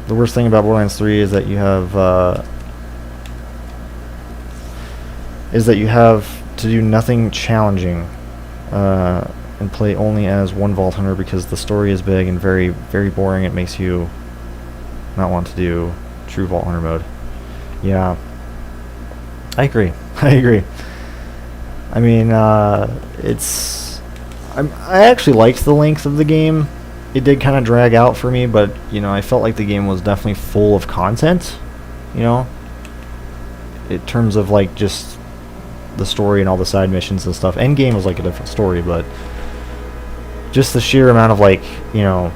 The worst thing about Borderlands 3 is that you have to do nothing challenging and play only as one Vault Hunter because the story is big and very, very boring. It makes you not want to do true Vault Hunter mode. Yeah, I agree. I agree. I mean, I actually liked the length of the game. It did kind of drag out for me, but you know, I felt like the game was definitely full of content, you know, in terms of like just the story and all the side missions and stuff. Endgame was like a different story, but just the sheer amount of like, you know,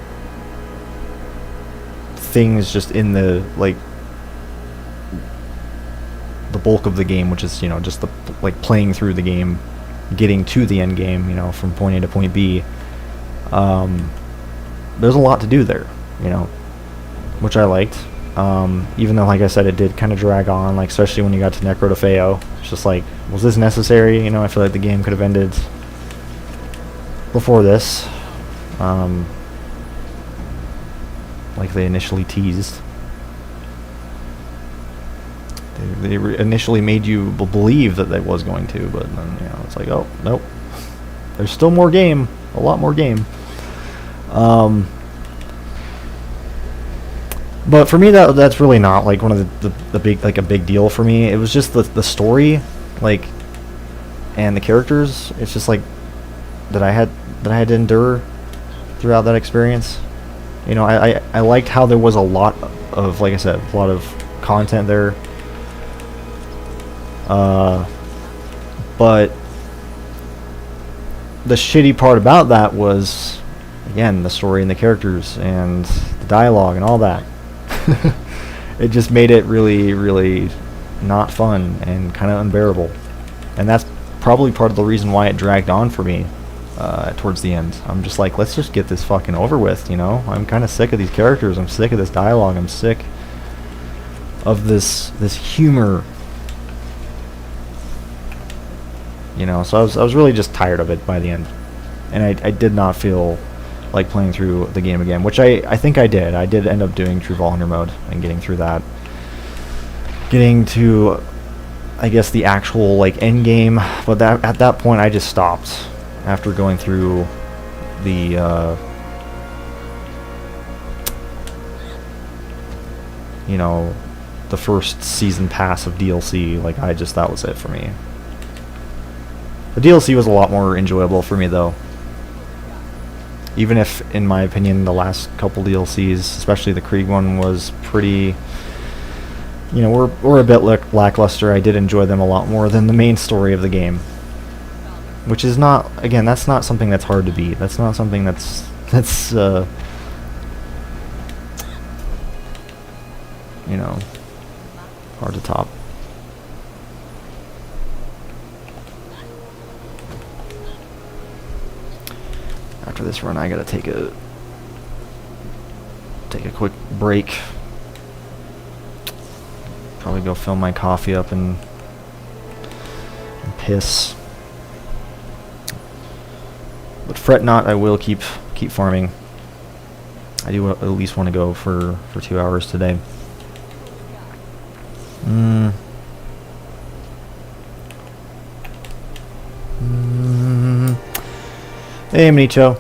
things just in the like the bulk of the game, which is, you know, just the like playing through the game, getting to the end game, you know, from point A to point B. There's a lot to do there, you know, which I liked. Even though, like I said, it did kind of drag on, like especially when you got to Necro-DeFeo. It's just like, was this necessary? You know, I feel like the game could have ended before this, like they initially teased. They initially made you believe that they was going to, but then, you know, it's like, oh nope, there's still more game, a lot more game. But for me, that's really not like one of the big, like a big deal for me. It was just the story, like, and the characters. It's just like that I had to endure throughout that experience. You know, I liked how there was a lot of, like I said, a lot of content there. But the shitty part about that was, again, the story and the characters and the dialogue and all that. It just made it really, really not fun and kind of unbearable. And that's probably part of the reason why it dragged on for me towards the end. I'm just like, let's just get this fucking over with, you know? I'm kind of sick of these characters. I'm sick of this dialogue. I'm sick of this humor. You know, so I was really just tired of it by the end. And I did not feel like playing through the game again, which I think I did. I did end up doing True Vault Hunter mode and getting through that. Getting to, I guess, the actual like end game, but at that point I just stopped after going through the you know, the first season pass of DLC. Like that was it for me. The DLC was a lot more enjoyable for me though. Even if, in my opinion, the last couple DLCs, especially the Krieg one, was pretty, you know, we're a bit lackluster. I did enjoy them a lot more than the main story of the game, which is not, again, that's not something that's hard to beat. That's not something that's you know, hard to top. After this run, I gotta take a quick break. Probably go fill my coffee up and piss. But fret not, I will keep farming. I do at least want to go for 2 hours today. Hey, Minicho.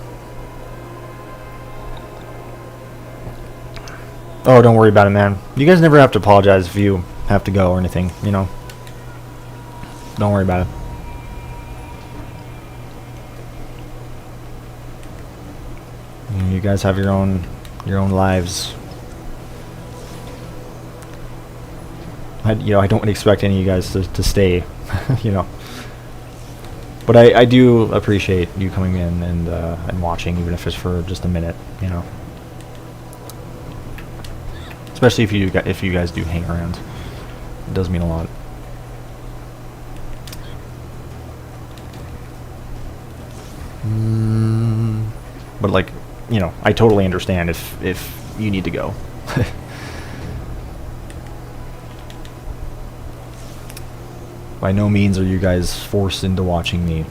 Oh, don't worry about it, man. You guys never have to apologize if you have to go or anything, you know. Don't worry about it. You guys have your own lives. I don't expect any of you guys to stay, you know. But I do appreciate you coming in and watching, even if it's for just a minute, you know. Especially if you guys do hang around, it does mean a lot. But like, you know, I totally understand if you need to go. By no means are you guys forced into watching me.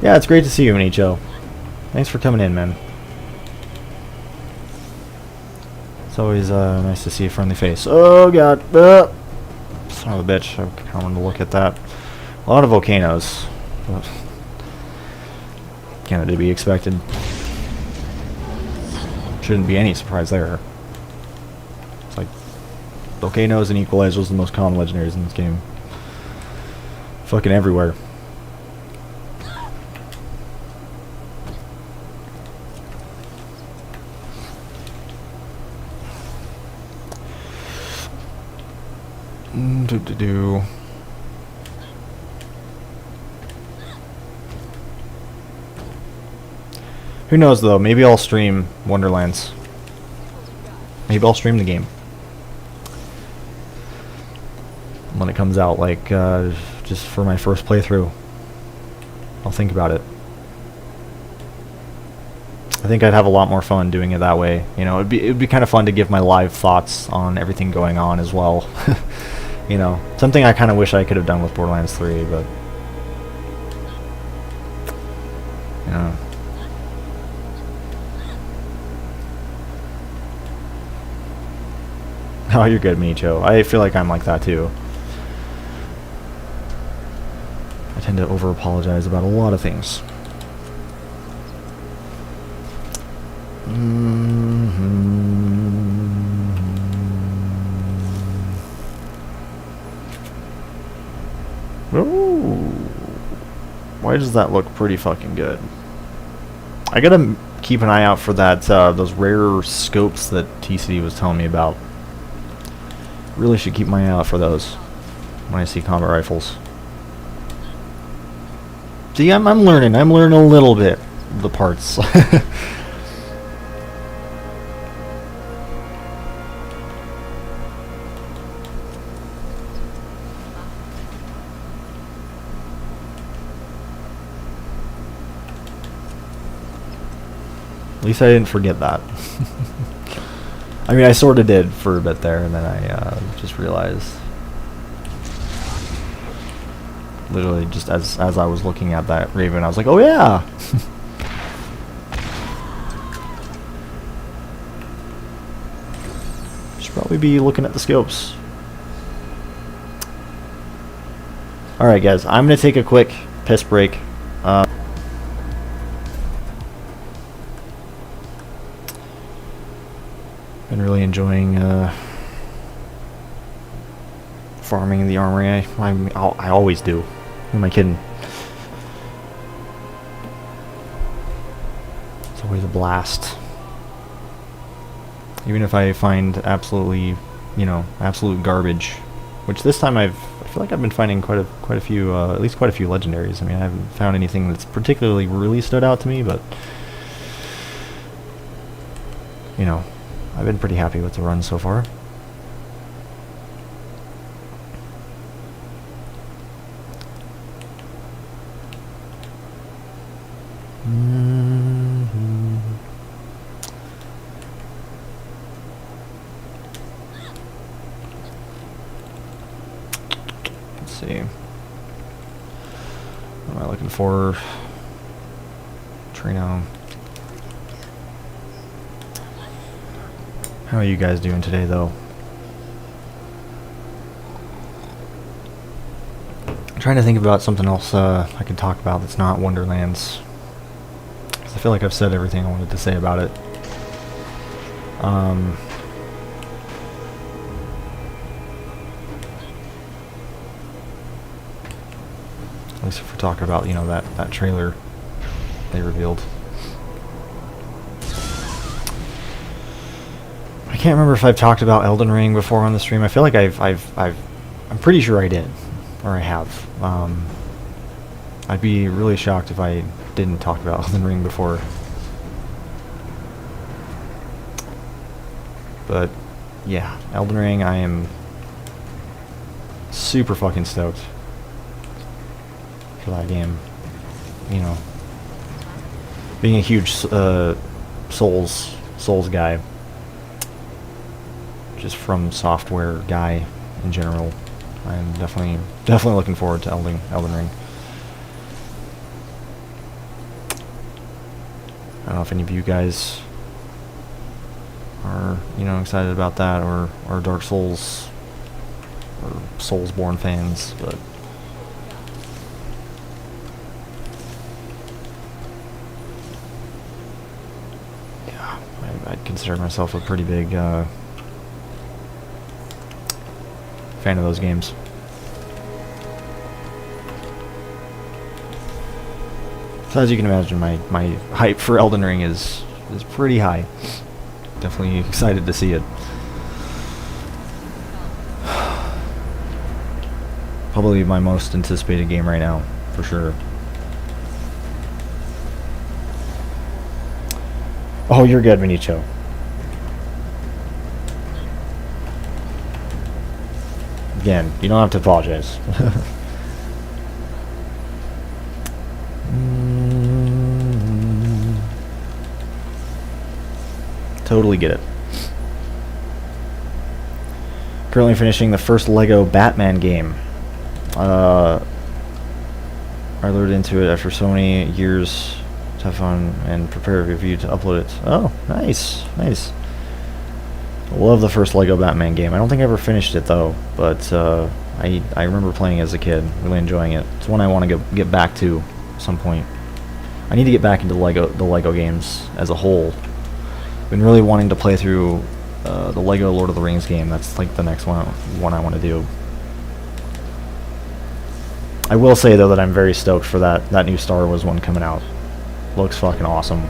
Yeah, it's great to see you, Minicho. Thanks for coming in, man. It's always nice to see a friendly face. Oh god, son of a bitch! I kind of wanted to look at that. A lot of volcanoes. Kind of to be expected. Shouldn't be any surprise there. It's like volcanoes and equalizers are the most common legendaries in this game. Fucking everywhere. Who knows though, maybe I'll stream Wonderlands. Maybe I'll stream the game when it comes out, like just for my first playthrough. I'll think about it. I think I'd have a lot more fun doing it that way. You know, it'd be kind of fun to give my live thoughts on everything going on as well. You know, something I kind of wish I could have done with Borderlands 3, but you know. Oh, you're good, Micho. I feel like I'm like that too. I tend to over-apologize about a lot of things. Ooh. Why does that look pretty fucking good? I gotta keep an eye out for that those rare scopes that TCD was telling me about. Really should keep my eye out for those when I see combat rifles. See, I'm learning. I'm learning a little bit of the parts. At least I didn't forget that. I mean, I sort of did for a bit there, and then I just realized. Literally, just as I was looking at that Raven, I was like, oh yeah! Should probably be looking at the scopes. Alright guys, I'm going to take a quick piss break. Been really enjoying farming in the armory. I always do. Who am I kidding? It's always a blast. Even if I find absolutely, absolute garbage, which this time I feel like I've been finding quite a few, at least quite a few legendaries. I mean, I haven't found anything that's particularly really stood out to me, but I've been pretty happy with the run so far. Let's see. What am I looking for? Trino. How are you guys doing today, though? I'm trying to think about something else I could talk about that's not Wonderlands. 'Cause I feel like I've said everything I wanted to say about it. At least if we're talking about, that trailer they revealed. I can't remember if I've talked about Elden Ring before on the stream. I feel like I'm pretty sure I did, or I have. I'd be really shocked if I didn't talk about Elden Ring before. But yeah, Elden Ring, I am super fucking stoked for that game. Being a huge Souls guy, just from software guy in general, I'm definitely looking forward to Elden Ring. I don't know if any of you guys are excited about that, or Dark Souls or Soulsborne fans, but yeah, I'd consider myself a pretty big fan of those games. So as you can imagine, my hype for Elden Ring is pretty high. Definitely excited to see it. Probably my most anticipated game right now, for sure. Oh, you're good, Minicho. Again, you don't have to apologize. Totally get it. Currently finishing the first Lego Batman game. I lured into it after so many years to have fun and prepare a review to upload it. Oh, nice, nice. Love the first Lego Batman game. I don't think I ever finished it though, but I remember playing as a kid, really enjoying it. It's one I want to get back to at some point. I need to get back into the Lego games as a whole. Been really wanting to play through the Lego Lord of the Rings game. That's like the next one I want to do. I will say though that I'm very stoked for that new Star Wars one coming out. Looks fucking awesome.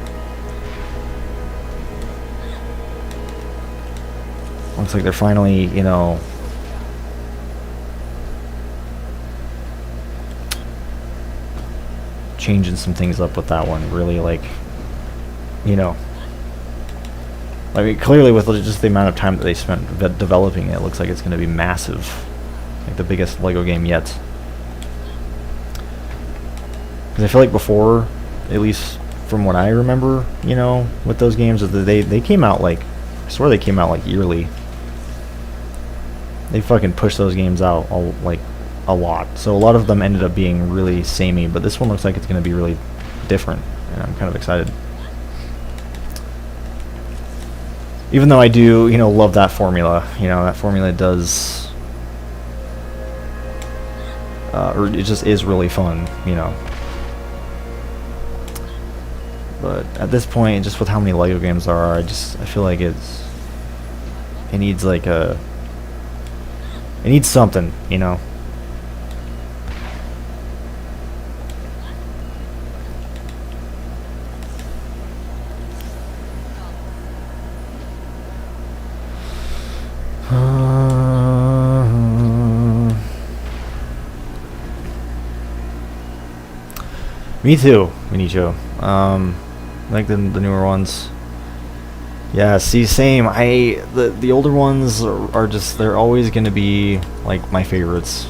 Looks like they're finally, changing some things up with that one. Really, I mean, clearly with just the amount of time that they spent developing it, it looks like it's going to be massive. Like the biggest Lego game yet. Because I feel like before, at least from what I remember, with those games, they came out I swear they came out yearly. They fucking pushed those games out a lot. So a lot of them ended up being really samey, but this one looks like it's going to be really different, and I'm kind of excited. Even though I do, love that formula. That formula does, or it just is really fun, But at this point, just with how many Lego games there are, I feel like it's it needs like a, it needs something, you know. Me too, Minicho. Like the newer ones. Yeah, see, same. The older ones are just, they're always gonna be like my favorites.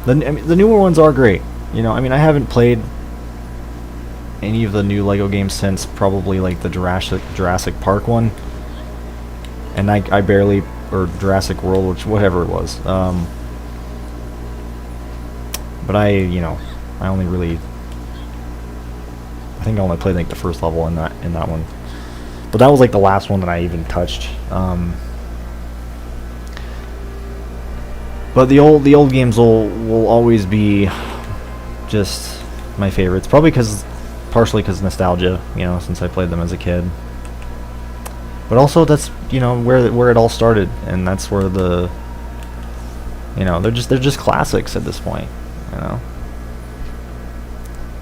I mean, the newer ones are great. You know, I mean, I haven't played any of the new Lego games since probably like the Jurassic Park one, and I barely, or Jurassic World, which whatever it was. But you know, I only really, I think I only played like the first level in that one. But that was like the last one that I even touched. But the old games will always be just my favorites. Probably partially because nostalgia, you know, since I played them as a kid. But also that's, you know, where it all started, and that's where the, you know, they're just classics at this point, you know.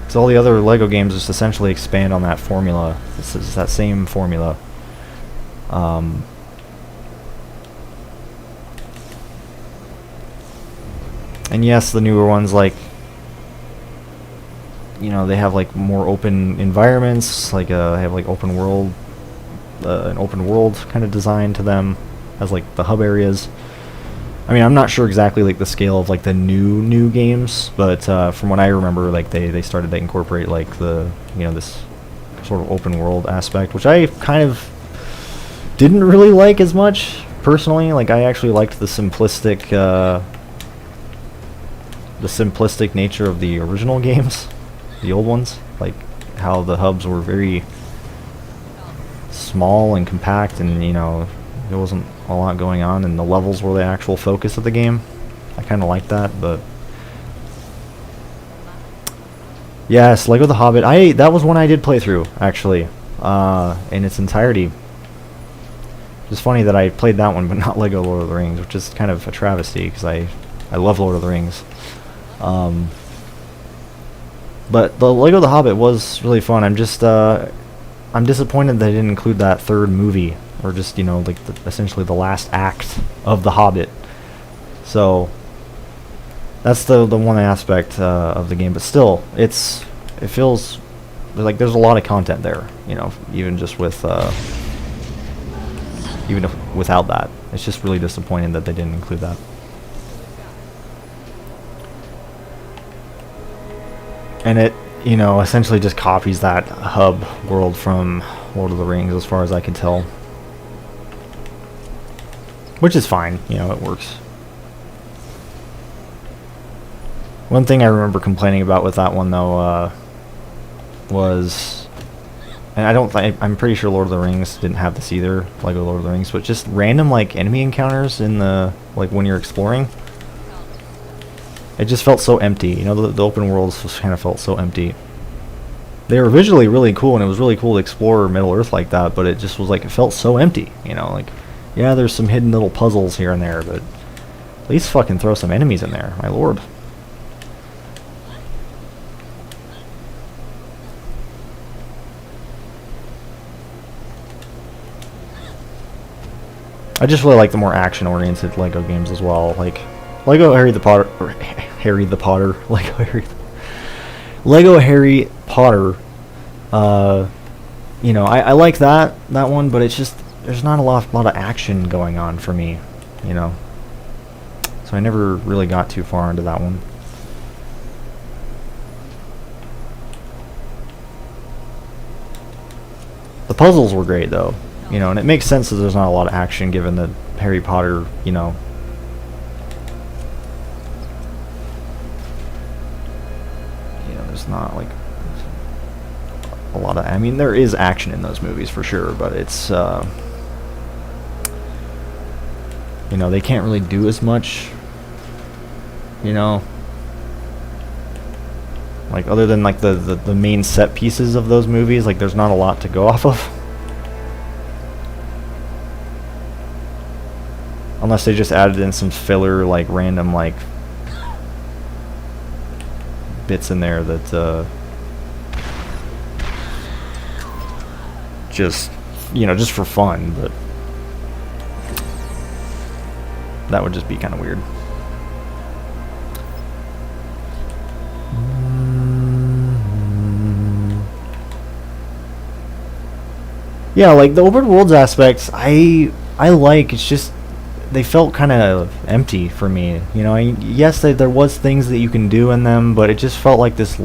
So all the other Lego games just essentially expand on that formula. It's that same formula. And yes, the newer ones, like, you know, they have like more open environments, like they have like open world, an open world kind of design to them, as like the hub areas. I mean, I'm not sure exactly like the scale of like the new games, but from what I remember, like they started to incorporate like the, you know, this sort of open world aspect, which I kind of didn't really like as much personally. Like I actually liked the simplistic nature of the original games, the old ones, like how the hubs were very small and compact, and you know, there wasn't a lot going on, and the levels were the actual focus of the game. I kind of like that. But yes, Lego the Hobbit, that was one I did play through actually, in its entirety. It's funny that I played that one but not Lego Lord of the Rings, which is kind of a travesty because I love Lord of the Rings. But the Lego the Hobbit was really fun. I'm disappointed they didn't include that third movie, or just, you know, like essentially the last act of The Hobbit. So that's the one aspect of the game, but still, it feels like there's a lot of content there, you know, even just with without that. It's just really disappointing that they didn't include that. And it, you know, essentially just copies that hub world from Lord of the Rings, as far as I can tell. Which is fine, you know, it works. One thing I remember complaining about with that one, though, was, and I'm pretty sure Lord of the Rings didn't have this either, Lego Lord of the Rings, but just random, like, enemy encounters in the, like, when you're exploring. It just felt so empty, you know, the open worlds just kind of felt so empty. They were visually really cool, and it was really cool to explore Middle-earth like that, but it just was like, it felt so empty, you know, like, yeah, there's some hidden little puzzles here and there, but at least fucking throw some enemies in there, my lord. I just really like the more action-oriented Lego games as well, like Lego Harry Potter, you know, I like that one, but it's just, there's not a lot of action going on for me, you know. So I never really got too far into that one. The puzzles were great though, you know, and it makes sense that there's not a lot of action given that Harry Potter, you know, there's not like a lot of, I mean, there is action in those movies for sure, but it's you know, they can't really do as much, you know, like other than like the main set pieces of those movies, like there's not a lot to go off of. Unless they just added in some filler, like random like bits in there that just, you know, just for fun, but that would just be kind of weird. Yeah, like the open worlds aspects, I like. It's just they felt kind of empty for me. You know, yes, there was things that you can do in them, but it just felt like this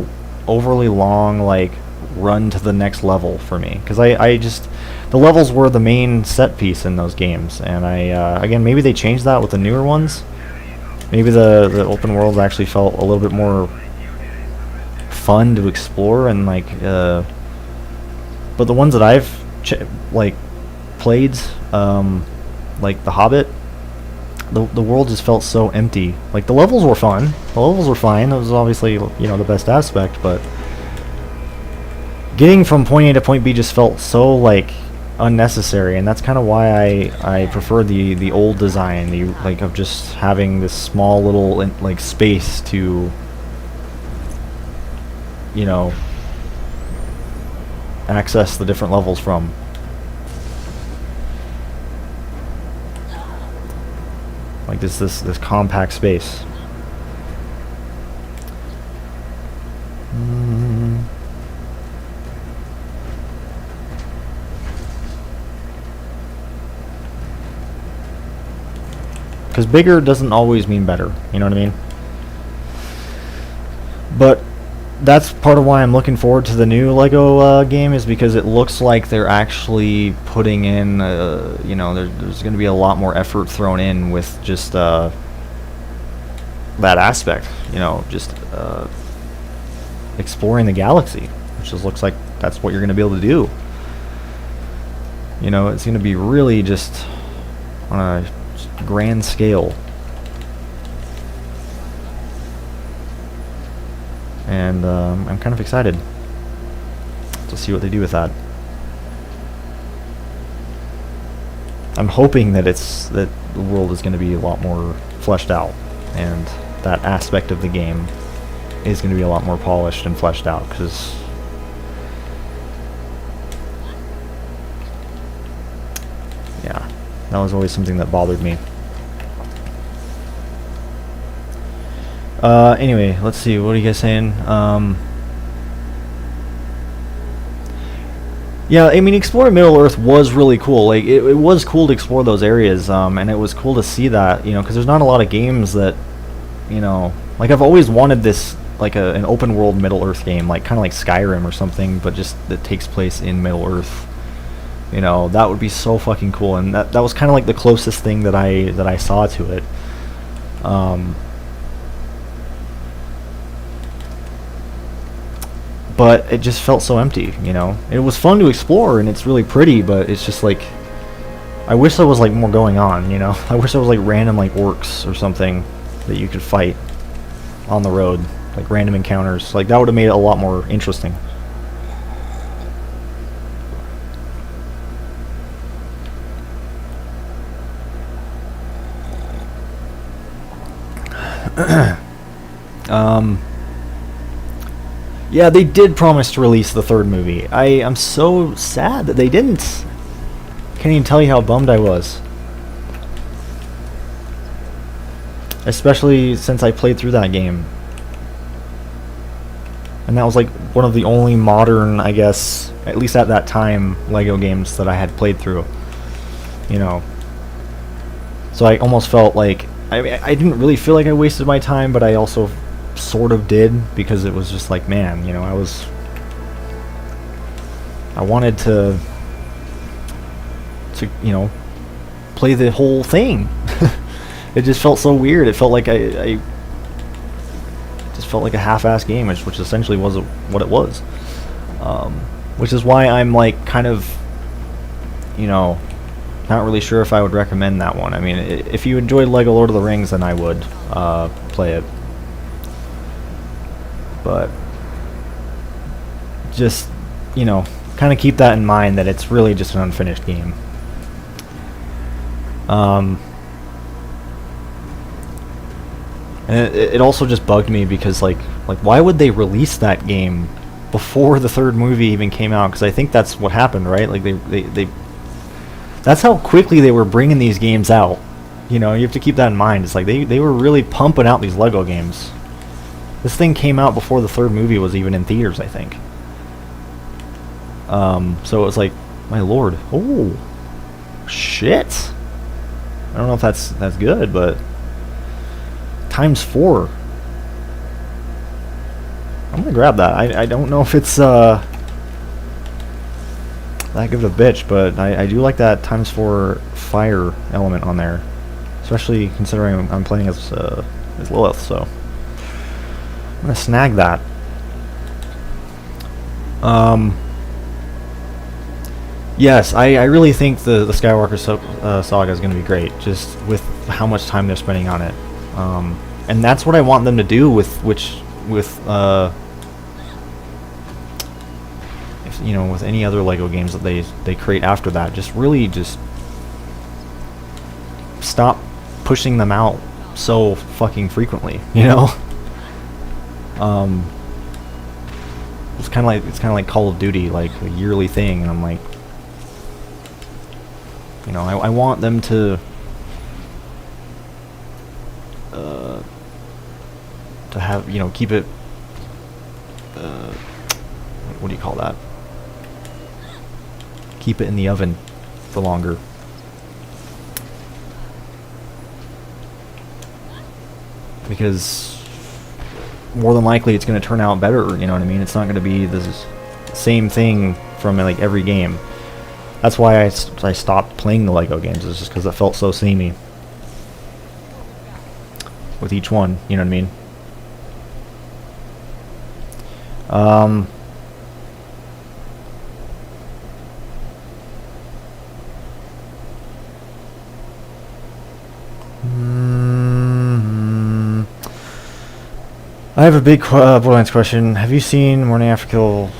overly long, like, run to the next level for me. Because I just, the levels were the main set piece in those games, and again, maybe they changed that with the newer ones. Maybe the open worlds actually felt a little bit more fun to explore, and like, but the ones that I've like played, like The Hobbit, the world just felt so empty. Like the levels were fun, the levels were fine. It was obviously, you know, the best aspect, but getting from point A to point B just felt so like unnecessary, and that's kind of why I prefer the old design, the like of just having this small little like space to, you know, access the different levels from. Like this compact space. Because bigger doesn't always mean better, you know what I mean? But that's part of why I'm looking forward to the new Lego game, is because it looks like they're actually putting in, you know, there's going to be a lot more effort thrown in with just that aspect, you know, just exploring the galaxy, which just looks like that's what you're going to be able to do. You know, it's going to be really just on a grand scale. And I'm kind of excited to see what they do with that. I'm hoping that the world is going to be a lot more fleshed out, and that aspect of the game is going to be a lot more polished and fleshed out, because yeah, that was always something that bothered me. Anyway, let's see, what are you guys saying? Yeah, I mean, exploring Middle-earth was really cool. Like, it was cool to explore those areas, and it was cool to see that, you know, because there's not a lot of games that, you know, like, I've always wanted this, like, an open-world Middle-earth game, like, kind of like Skyrim or something, but just that takes place in Middle-earth. You know, that would be so fucking cool, and that was kind of like the closest thing that I saw to it. But it just felt so empty, you know. It was fun to explore, and it's really pretty, but it's just like, I wish there was like more going on, you know. I wish there was like random like orcs or something that you could fight on the road, like random encounters. Like that would have made it a lot more interesting. Yeah, they did promise to release the third movie. I'm so sad that they didn't. Can't even tell you how bummed I was. Especially since I played through that game. And that was like one of the only modern, I guess, at least at that time, Lego games that I had played through. You know. So I almost felt like, I didn't really feel like I wasted my time, but I also sort of did, because it was just like, man, you know, I wanted to you know, play the whole thing. It just felt so weird. It felt like I just felt like a half-assed game, which essentially was what it was. Which is why I'm like kind of, you know, not really sure if I would recommend that one. I mean, if you enjoyed Lego Lord of the Rings, then I would play it. But just, you know, kind of keep that in mind, that it's really just an unfinished game. And it also just bugged me because like why would they release that game before the third movie even came out? Because I think that's what happened, right? Like they that's how quickly they were bringing these games out. You know, you have to keep that in mind. It's like they were really pumping out these Lego games. This thing came out before the third movie was even in theaters, I think. So it was like, my lord, oh shit. I don't know if that's good, but ×4. I'm gonna grab that. I don't know if it's that good of a bitch, but I do like that ×4 fire element on there, especially considering I'm playing as Lilith. So I'm gonna snag that. Yes, I really think the Skywalker saga is going to be great, just with how much time they're spending on it, and that's what I want them to do with if, you know, with any other Lego games that they create after that. Just really just stop pushing them out so fucking frequently, you know. It's kind of like Call of Duty, like a yearly thing, and I'm like, you know, I want them to have, you know, keep it, what do you call that? Keep it in the oven for longer. Because more than likely it's going to turn out better, you know what I mean? It's not going to be this same thing from like every game. That's why I stopped playing the Lego games, is just because it felt so samey with each one, you know what I mean? I have a big Borderlands question. Have you seen Morning After Kill's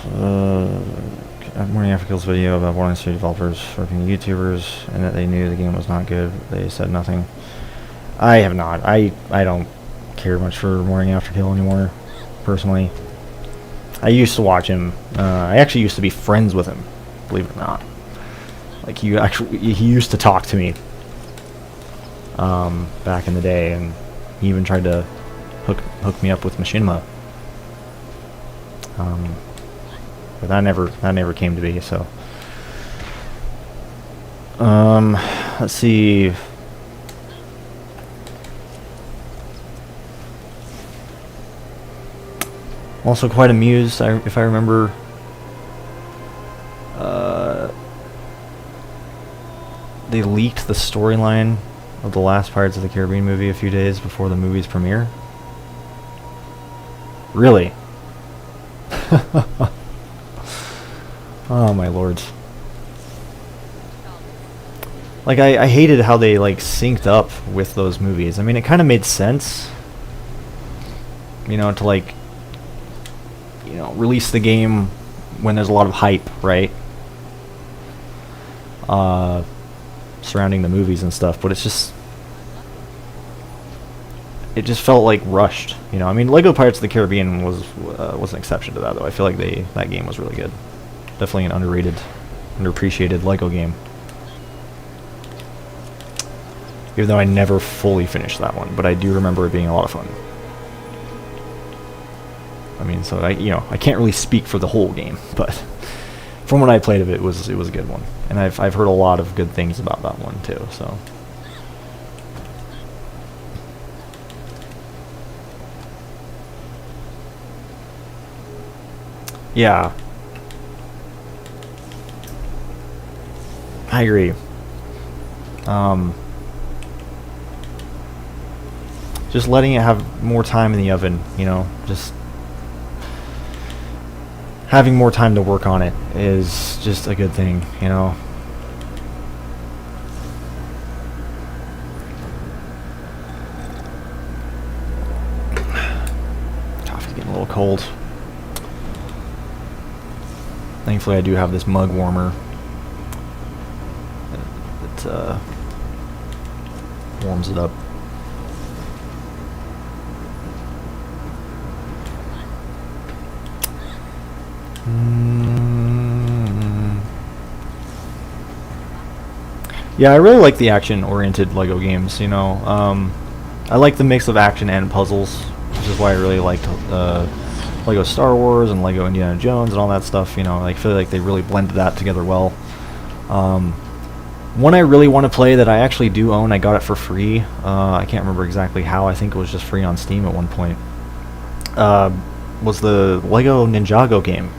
video about Borderlands 2 developers working with YouTubers and that they knew the game was not good? They said nothing. I have not. I don't care much for Morning After Kill anymore, personally. I used to watch him. I actually used to be friends with him, believe it or not. Like he used to talk to me back in the day, and he even tried to hook me up with Machinima. But that never came to be. So let's see. I'm also quite amused, if I remember, they leaked the storyline of the last Pirates of the Caribbean movie a few days before the movie's premiere. Really? Oh my lords. Like, I hated how they like synced up with those movies. I mean, it kind of made sense, you know, to like, you know, release the game when there's a lot of hype, right? Surrounding the movies and stuff, but it just felt like rushed, you know. I mean, Lego Pirates of the Caribbean was an exception to that, though. I feel like that game was really good. Definitely an underrated, underappreciated Lego game. Even though I never fully finished that one, but I do remember it being a lot of fun. I mean, so I can't really speak for the whole game, but from what I played of it, it was a good one, and I've heard a lot of good things about that one too. So. Yeah, I agree. Just letting it have more time in the oven, you know, just having more time to work on it is just a good thing, you know. Coffee's getting a little cold. Thankfully, I do have this mug warmer that warms it up. Yeah, I really like the action-oriented Lego games, you know. I like the mix of action and puzzles, which is why I really liked Lego Star Wars and Lego Indiana Jones and all that stuff, you know. I feel like they really blended that together well. One I really want to play that I actually do own, I got it for free. I can't remember exactly how, I think it was just free on Steam at one point. Was the Lego Ninjago game.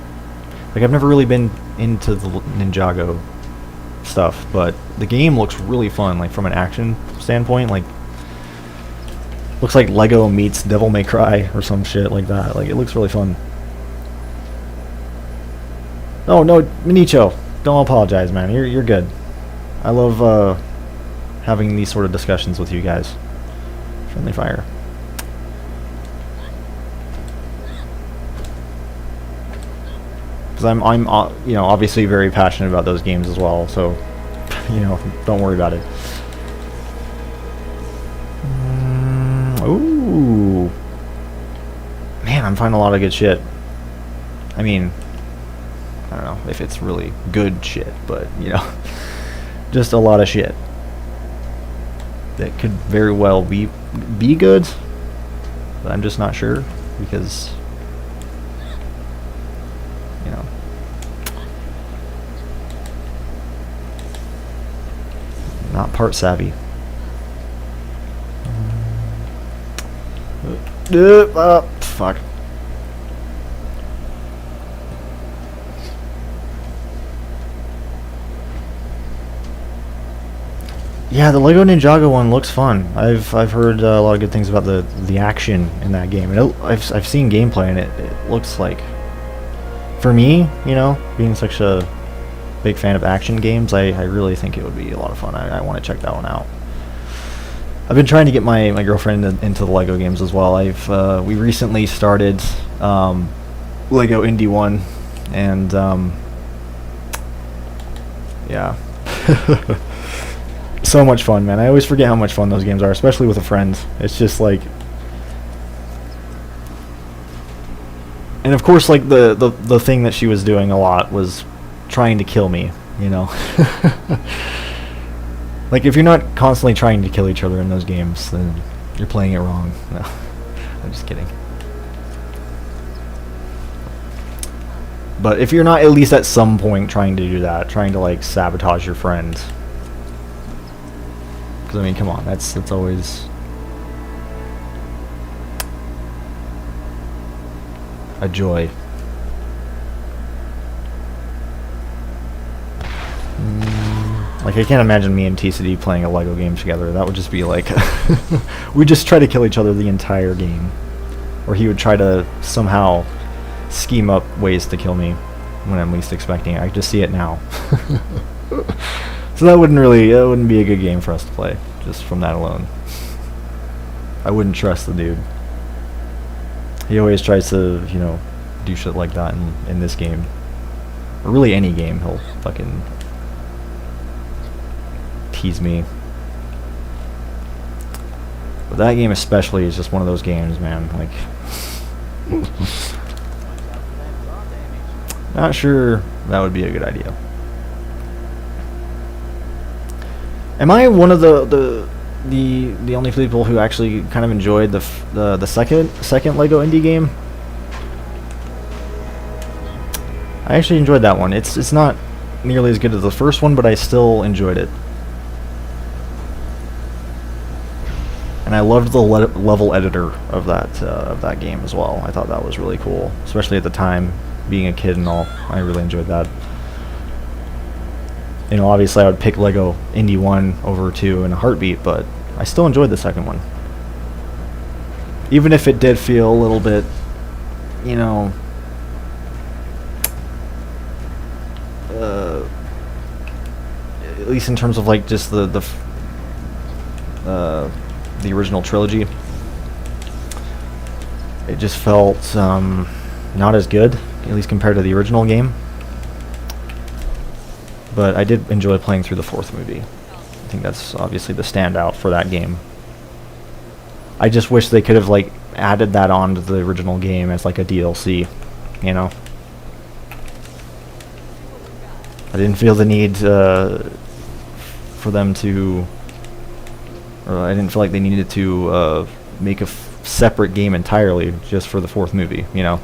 Like, I've never really been into the Ninjago stuff, but the game looks really fun, like from an action standpoint. Like, looks like Lego meets Devil May Cry or some shit like that. Like, it looks really fun. Oh no, Minicho, don't apologize, man. You're good. I love having these sort of discussions with you guys. Friendly fire. Because I'm you know, obviously very passionate about those games as well, so you know, don't worry about it. Ooh, man, I'm finding a lot of good shit. I mean, I don't know if it's really good shit, but you know, just a lot of shit that could very well be good, but I'm just not sure because, you know, not part savvy. Fuck. Yeah, the Lego Ninjago one looks fun. I've heard a lot of good things about the action in that game, and I've seen gameplay, and it looks like, for me, you know, being such a big fan of action games, I really think it would be a lot of fun. I want to check that one out. I've been trying to get my girlfriend into the Lego games as well. We recently started Lego Indy 1, and yeah. So much fun, man. I always forget how much fun those games are, especially with a friend. It's just like, and of course, like the thing that she was doing a lot was trying to kill me, you know. Like, if you're not constantly trying to kill each other in those games, then you're playing it wrong. No, I'm just kidding. But if you're not at least at some point trying to do that, trying to like sabotage your friend, because I mean, come on, that's always a joy. Like, I can't imagine me and TCD playing a Lego game together. That would just be like, we'd just try to kill each other the entire game. Or he would try to somehow scheme up ways to kill me when I'm least expecting it. I just see it now. So that wouldn't be a good game for us to play, just from that alone. I wouldn't trust the dude. He always tries to, you know, do shit like that in this game. Or really any game, he'll fucking tease me. But that game especially is just one of those games, man. Like, not sure that would be a good idea. Am I one of the only people who actually kind of enjoyed the second Lego Indie game? I actually enjoyed that one. It's not nearly as good as the first one, but I still enjoyed it. And I loved the level editor of that game as well. I thought that was really cool, especially at the time, being a kid and all. I really enjoyed that. You know, obviously I would pick Lego Indy 1 over 2 in a heartbeat, but I still enjoyed the second one. Even if it did feel a little bit, you know, at least in terms of like just the original trilogy, it just felt not as good, at least compared to the original game. But I did enjoy playing through the fourth movie. I think that's obviously the standout for that game. I just wish they could have like added that on to the original game as like a DLC, you know? I didn't feel the need for them to, or I didn't feel like they needed to make a separate game entirely just for the fourth movie, you know,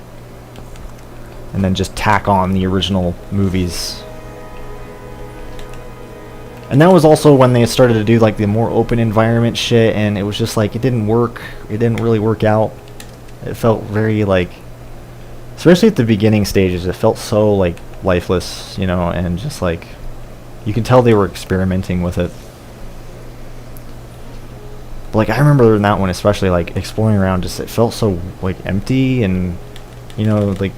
and then just tack on the original movies. And that was also when they started to do like the more open environment shit, and it was just like it didn't work. It didn't really work out. It felt very like, especially at the beginning stages, it felt so like lifeless, you know, and just like you can tell they were experimenting with it. But like I remember in that one especially, like exploring around, just it felt so like empty, and you know, like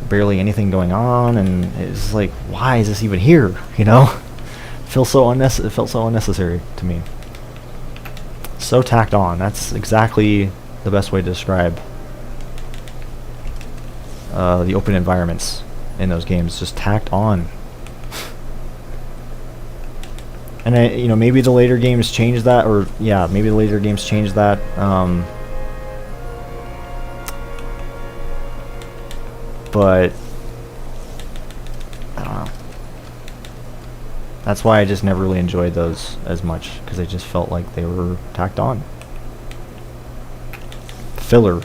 barely anything going on, and it's like, why is this even here, you know? It felt so unnecessary to me. So tacked on. That's exactly the best way to describe the open environments in those games. Just tacked on. And you know, maybe the later games changed that, or yeah, maybe the later games changed that. But I don't know. That's why I just never really enjoyed those as much, because they just felt like they were tacked on. Filler.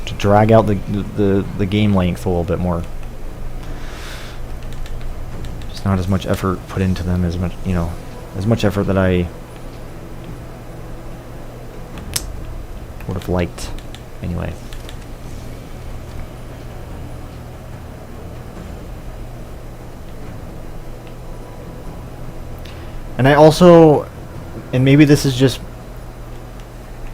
To drag out the game length a little bit more. Just not as much effort put into them as much, you know, as much effort that I would have liked anyway. And I also, and maybe this is just,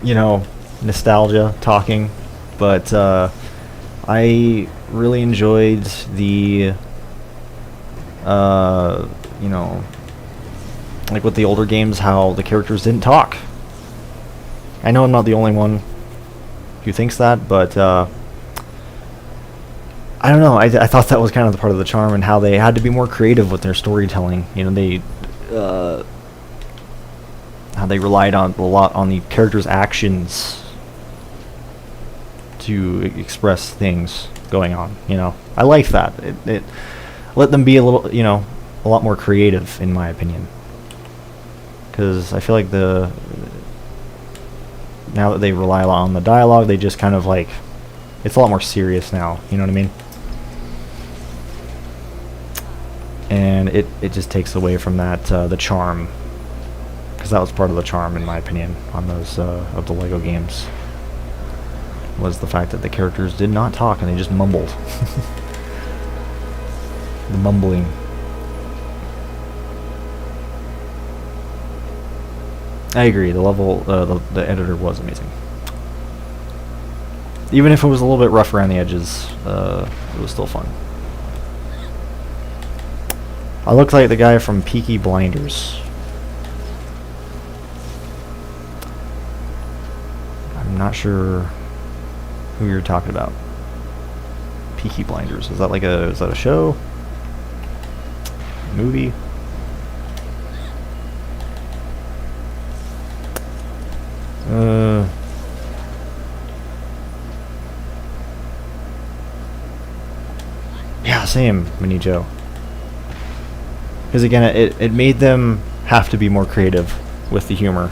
you know, nostalgia talking, but I really enjoyed the, you know, like with the older games, how the characters didn't talk. I know I'm not the only one who thinks that, but I don't know. I thought that was kind of the part of the charm, and how they had to be more creative with their storytelling. You know, they how they relied on a lot on the characters' actions to express things going on. You know, I like that. It let them be a little, you know, a lot more creative, in my opinion. Because I feel like now that they rely a lot on the dialogue, they just kind of like, it's a lot more serious now. You know what I mean? And it just takes away from that the charm, because that was part of the charm, in my opinion, on those of the Lego games, was the fact that the characters did not talk and they just mumbled. The mumbling. I agree. The level, the editor was amazing. Even if it was a little bit rough around the edges, it was still fun. I looked like the guy from Peaky Blinders. I'm not sure who you're talking about. Peaky Blinders. Is that like is that a show? A movie? Yeah, same, Mini Joe. Because again, it made them have to be more creative with the humor.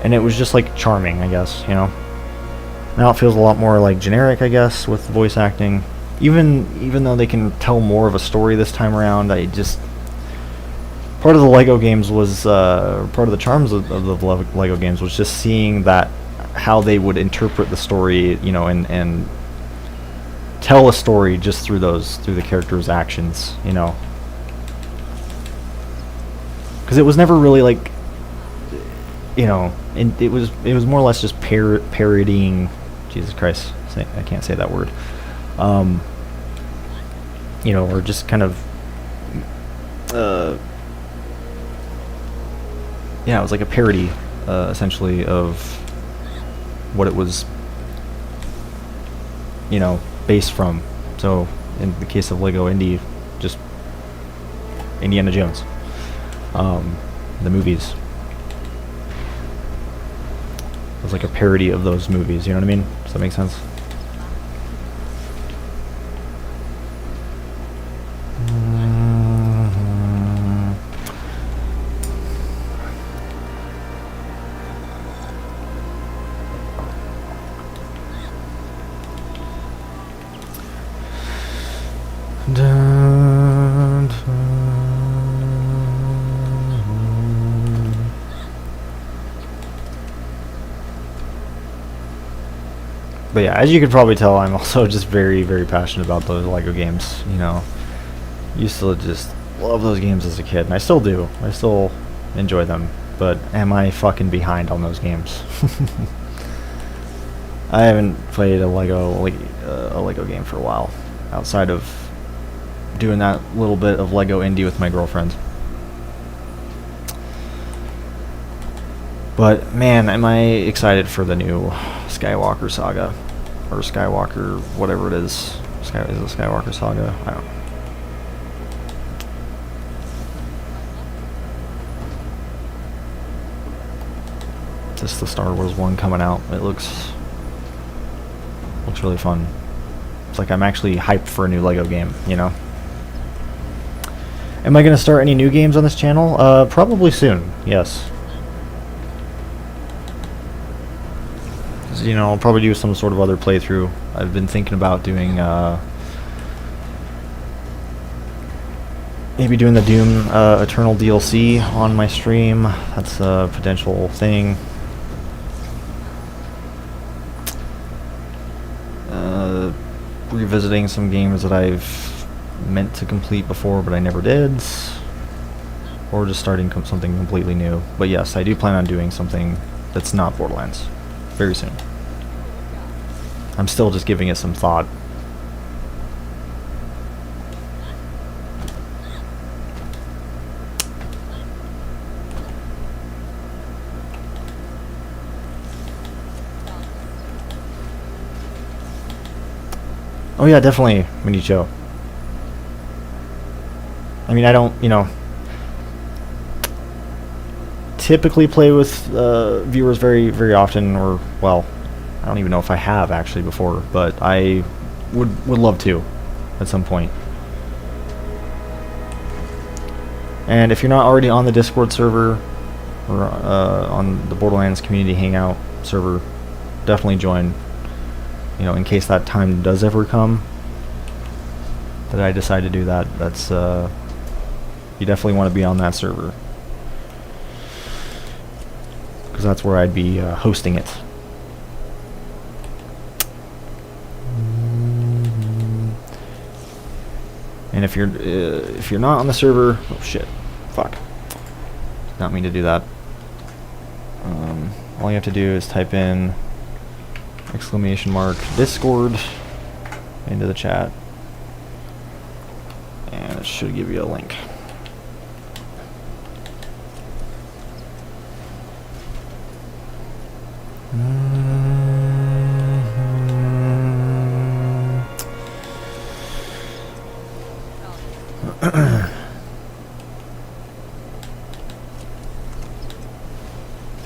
And it was just like charming, I guess, you know. Now it feels a lot more like generic, I guess, with voice acting. Even though they can tell more of a story this time around, I just, part of the Lego games was part of the charms of the Lego games was just seeing that, how they would interpret the story, you know, and tell a story just through the characters' actions, you know. Because it was never really like, you know, and it was more or less just parodying. Jesus Christ, I can't say that word. You know, or just kind of, yeah, it was like a parody, essentially, of what it was, you know, based from. So, in the case of Lego Indy, just Indiana Jones, the movies. It was like a parody of those movies, you know what I mean? Does that make sense? But yeah, as you could probably tell, I'm also just very, very passionate about those Lego games. You know, used to just love those games as a kid, and I still do. I still enjoy them. But am I fucking behind on those games? I haven't played a Lego game for a while, outside of doing that little bit of Lego indie with my girlfriend. But man, am I excited for the new Skywalker saga, or Skywalker, whatever it is. Is it Skywalker saga? I don't know. Just the Star Wars one coming out. It looks really fun. It's like I'm actually hyped for a new Lego game, you know? Am I going to start any new games on this channel? Probably soon, yes. You know, I'll probably do some sort of other playthrough. I've been thinking about doing, maybe doing the Doom Eternal DLC on my stream. That's a potential thing. Revisiting some games that I've meant to complete before but I never did, or just starting something completely new. But yes, I do plan on doing something that's not Borderlands very soon. I'm still just giving it some thought. Oh yeah, definitely, Minicho. I mean, I don't, you know, typically play with viewers very, very often, or, well, I don't even know if I have actually before, but I would love to at some point. And if you're not already on the Discord server, or on the Borderlands Community Hangout server, definitely join. You know, in case that time does ever come that I decide to do that. That's you definitely want to be on that server, because that's where I'd be hosting it. And if you're not on the server, oh shit, fuck, did not mean to do that. All you have to do is type in !Discord into the chat, and it should give you a link.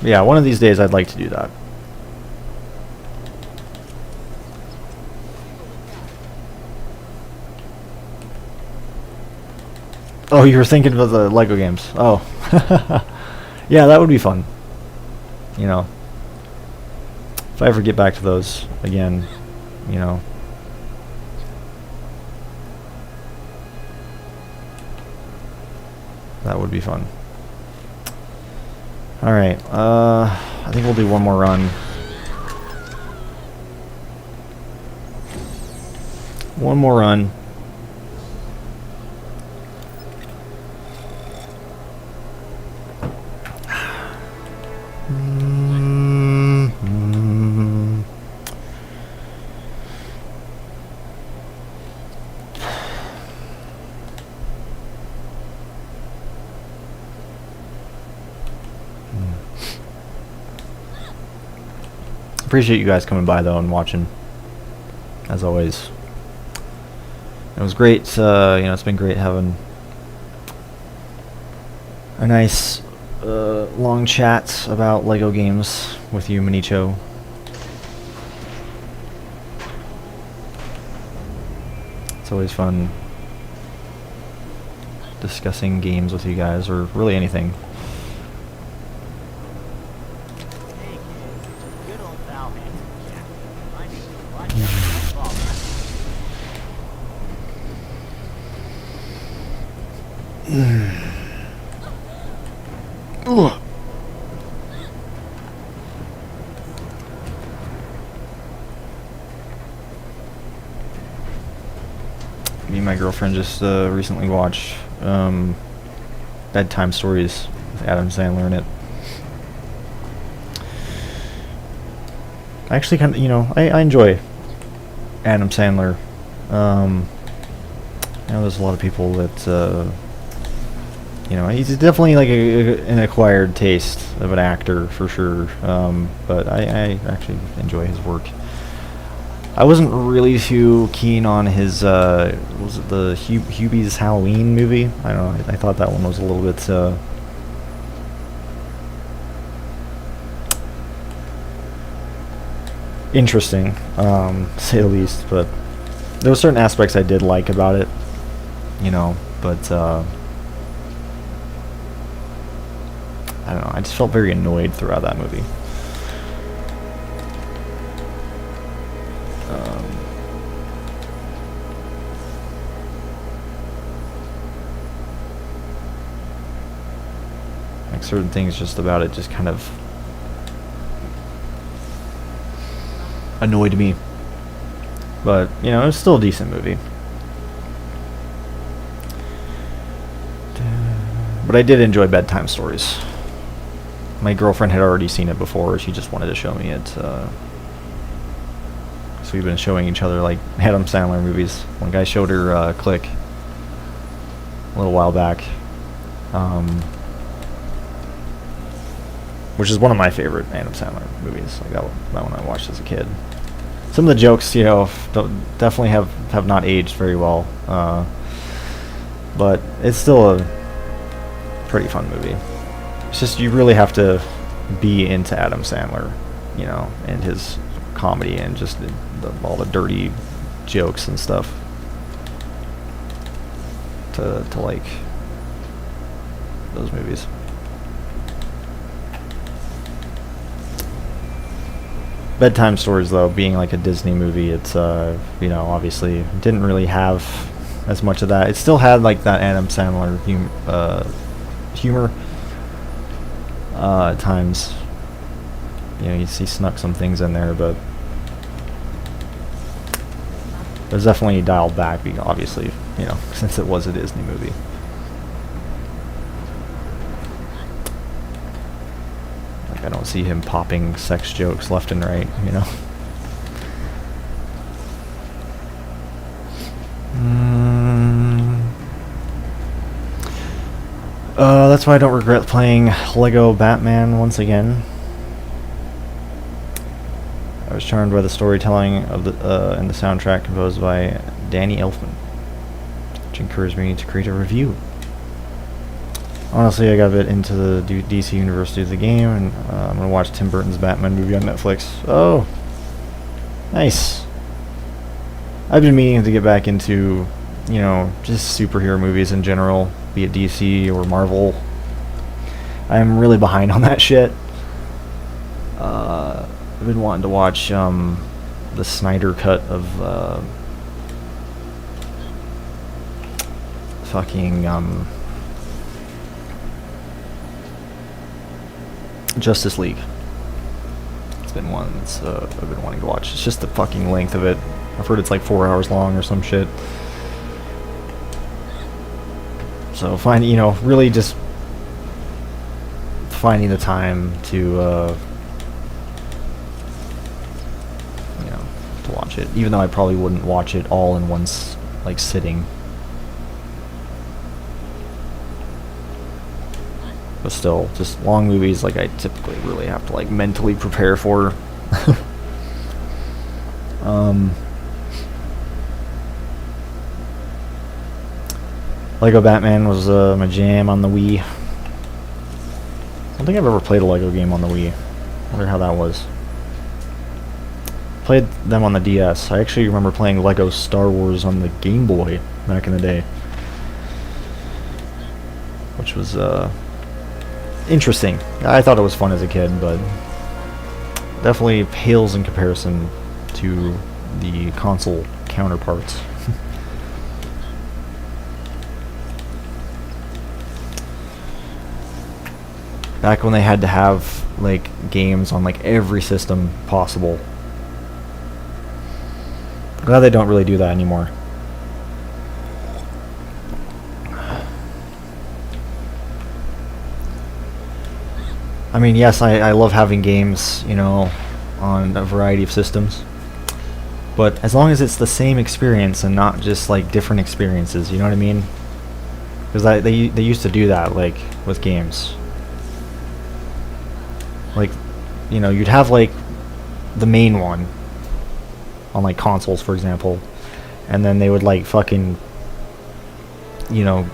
Yeah, one of these days I'd like to do that. Oh, you were thinking about the Lego games. Oh. Yeah, that would be fun. You know, if I ever get back to those again, you know. That would be fun. Alright, I think we'll do one more run. One more run. Appreciate you guys coming by though and watching, as always. It was great. You know, it's been great having a nice long chat about Lego games with you, Minicho. It's always fun discussing games with you guys, or really anything. me and my girlfriend just recently watched Bedtime Stories with Adam Sandler in it. I actually kind of, I enjoy Adam Sandler. I know there's a lot of people that, he's definitely like an acquired taste of an actor for sure. But I actually enjoy his work. I wasn't really too keen on his, was it the Hubie's Halloween movie? I don't know, I thought that one was a little bit, interesting, to say the least, but there were certain aspects I did like about it, but, I don't know, I just felt very annoyed throughout that movie. Like certain things just about it just kind of annoyed me. But, it was still a decent movie. But I did enjoy Bedtime Stories. My girlfriend had already seen it before. She just wanted to show me it. So we've been showing each other, like, Adam Sandler movies. One guy showed her Click a little while back. Which is one of my favorite Adam Sandler movies. Like that one I watched as a kid. Some of the jokes, definitely have not aged very well. But it's still a pretty fun movie. It's just you really have to be into Adam Sandler, and his comedy and just all the dirty jokes and stuff to like those movies. Bedtime Stories, though, being like a Disney movie, it's obviously didn't really have as much of that. It still had like that Adam Sandler humor at times. He snuck some things in there, but it was definitely dialed back, obviously, since it was a Disney movie. I don't see him popping sex jokes left and right, That's why I don't regret playing Lego Batman once again. I was charmed by the storytelling of and the soundtrack composed by Danny Elfman, which encouraged me to create a review. Honestly, I got a bit into the DC universe due to the game, and I'm going to watch Tim Burton's Batman movie on Netflix. Oh, nice. I've been meaning to get back into, just superhero movies in general, be it DC or Marvel. I'm really behind on that shit. I've been wanting to watch the Snyder cut of Justice League. It's been one that's I've been wanting to watch. It's just the fucking length of it. I've heard it's like 4 hours long or some shit. So really just finding the time to to watch it. Even though I probably wouldn't watch it all in one sitting. But still, just long movies, I typically really have to, mentally prepare for. Lego Batman was my jam on the Wii. I don't think I've ever played a Lego game on the Wii. I wonder how that was. Played them on the DS. I actually remember playing Lego Star Wars on the Game Boy back in the day. Which was, interesting. I thought it was fun as a kid, but definitely pales in comparison to the console counterparts. Back when they had to have games on every system possible. Glad they don't really do that anymore. I mean, yes, I love having games, you know, on a variety of systems. But as long as it's the same experience and not just like different experiences, you know what I mean? Because they used to do that, like with games. Like, you know, you'd have like the main one on like consoles, for example, and then they would like fucking, you know,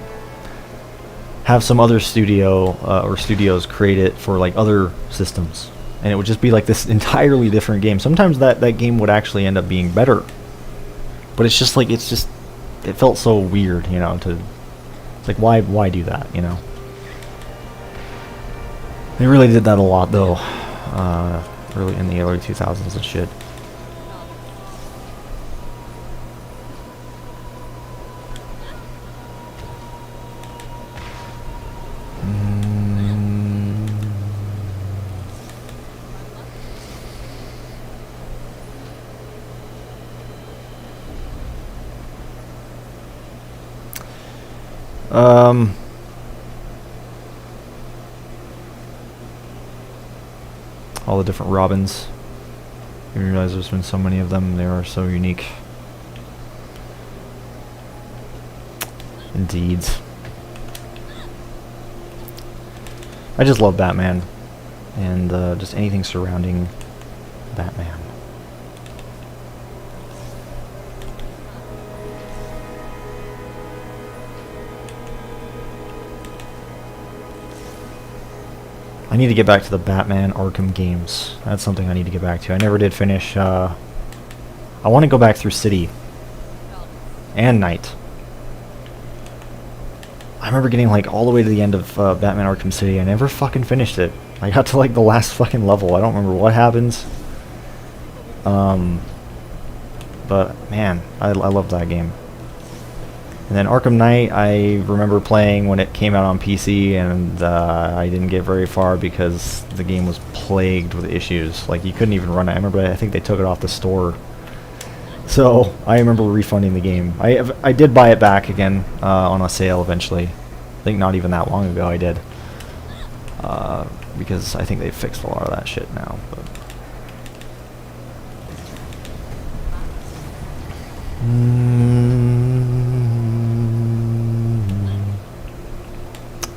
have some other studio or studios create it for like other systems, and it would just be like this entirely different game. Sometimes that game would actually end up being better, but it's just like it felt so weird, you know. To it's like why do that, you know? They really did that a lot though, early in the early 2000s and shit. All the different Robins. You realize there's been so many of them. They are so unique. Indeed. I just love Batman. And just anything surrounding Batman. I need to get back to the Batman Arkham games. That's something I need to get back to. I never did finish. I want to go back through City and Night. I remember getting like all the way to the end of Batman Arkham City. I never fucking finished it. I got to like the last fucking level. I don't remember what happens. But man, I love that game. And then Arkham Knight, I remember playing when it came out on PC, and I didn't get very far because the game was plagued with issues. Like, you couldn't even run it. I think they took it off the store. So, I remember refunding the game. I did buy it back again on a sale eventually. I think not even that long ago I did. Because I think they fixed a lot of that shit now. But.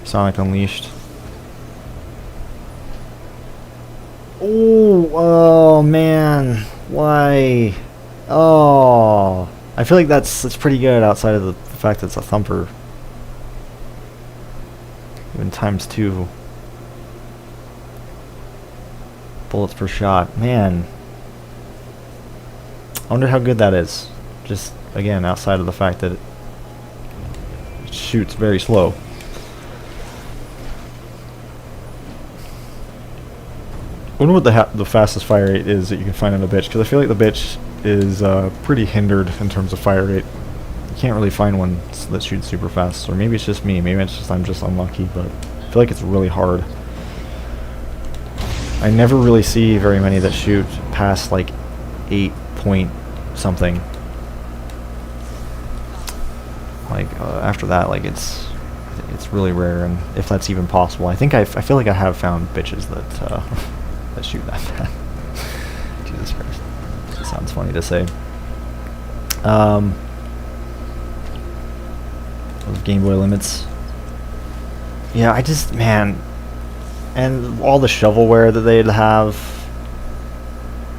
Sonic Unleashed. Oh man, why? Oh, I feel like that's pretty good outside of the fact that it's a thumper. Even ×2. Bullets per shot, man. I wonder how good that is. Just again, outside of the fact that it shoots very slow. I wonder what the fastest fire rate is that you can find on a bitch, because I feel like the bitch is pretty hindered in terms of fire rate. You can't really find one that shoots super fast, or maybe it's just me. Maybe it's just I'm just unlucky, but I feel like it's really hard. I never really see very many that shoot past like 8 point something. Like after that, like it's really rare, and if that's even possible, I feel like I have found bitches that. That shoot that bad. Jesus Christ. That sounds funny to say. Those Game Boy limits. Yeah, I just, man. And all the shovelware that they'd have.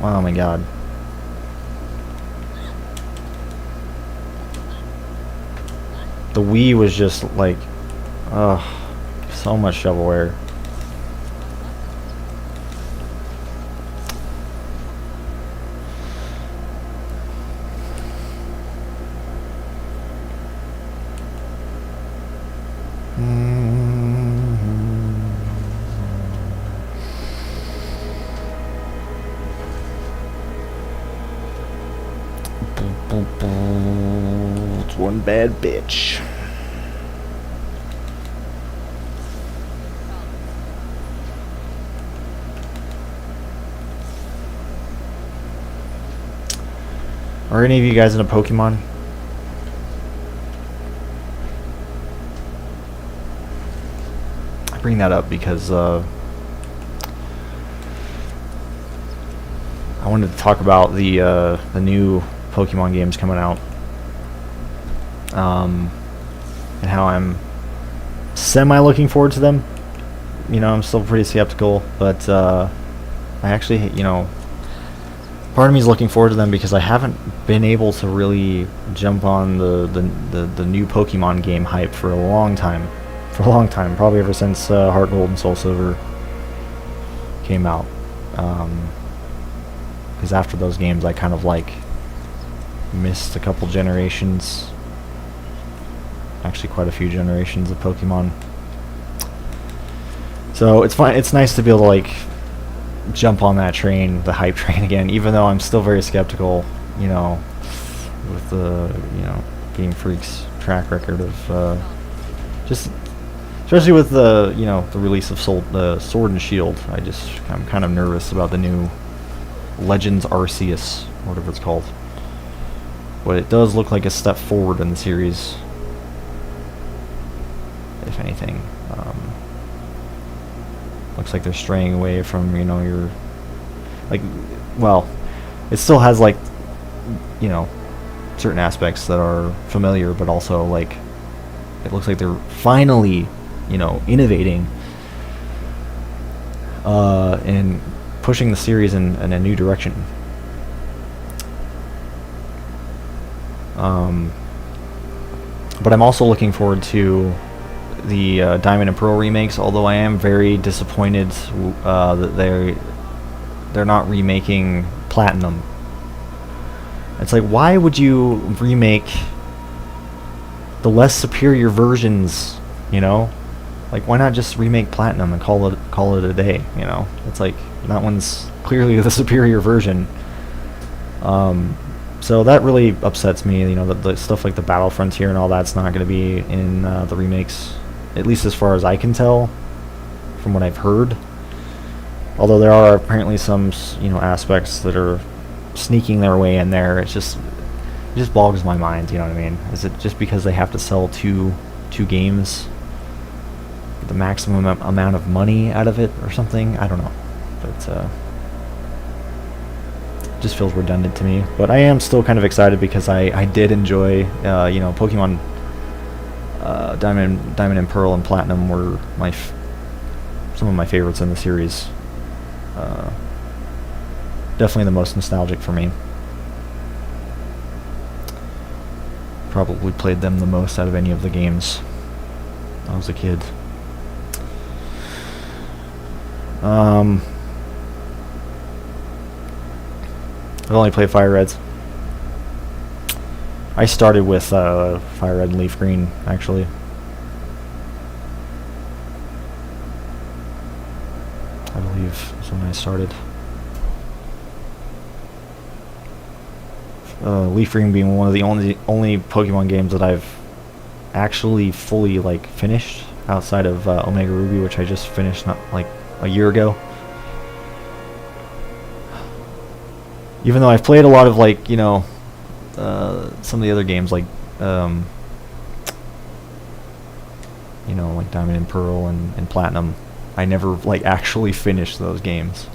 Oh my god. The Wii was just like, ugh, so much shovelware. It's one bad bitch. Are any of you guys into Pokemon? I bring that up because I wanted to talk about the new Pokemon games coming out, and how I'm semi looking forward to them. You know, I'm still pretty skeptical, but I actually, you know, part of me is looking forward to them because I haven't been able to really jump on the new Pokemon game hype for a long time. For a long time, probably ever since Heart Gold and Soul Silver came out. Because after those games, I kind of like missed a couple generations. Actually, quite a few generations of Pokemon. So it's fine. It's nice to be able to like jump on that train, the hype train again, even though I'm still very skeptical, you know, with the, you know, Game Freak's track record of just, especially with the, you know, the release of Sword and Shield. I'm kind of nervous about the new Legends Arceus, whatever it's called. But it does look like a step forward in the series, if anything. Looks like they're straying away from, you know, your, like, well, it still has, like, you know, certain aspects that are familiar, but also, like, it looks like they're finally, you know, innovating and pushing the series in a new direction. But I'm also looking forward to the Diamond and Pearl remakes, although I am very disappointed that they're not remaking Platinum. It's like, why would you remake the less superior versions, you know? Like, why not just remake Platinum and call it a day, you know? It's like, that one's clearly the superior version. So that really upsets me, you know, the stuff like the Battle Frontier and all that's not going to be in the remakes, at least as far as I can tell, from what I've heard. Although there are apparently some, you know, aspects that are sneaking their way in there. It just bogs my mind, you know what I mean? Is it just because they have to sell two games, the maximum amount of money out of it or something? I don't know. But just feels redundant to me. But I am still kind of excited because I did enjoy, you know, Pokemon Diamond and Pearl and Platinum were some of my favorites in the series. Definitely the most nostalgic for me. Probably played them the most out of any of the games when I was a kid. I've only played Fire Reds. I started with Fire Red and Leaf Green, actually. I believe is when I started. Leaf Green being one of the only Pokemon games that I've actually fully like finished outside of Omega Ruby, which I just finished not like a year ago. Even though I've played a lot of, like, you know, some of the other games, like, you know, like Diamond and Pearl and Platinum, I never, like, actually finished those games.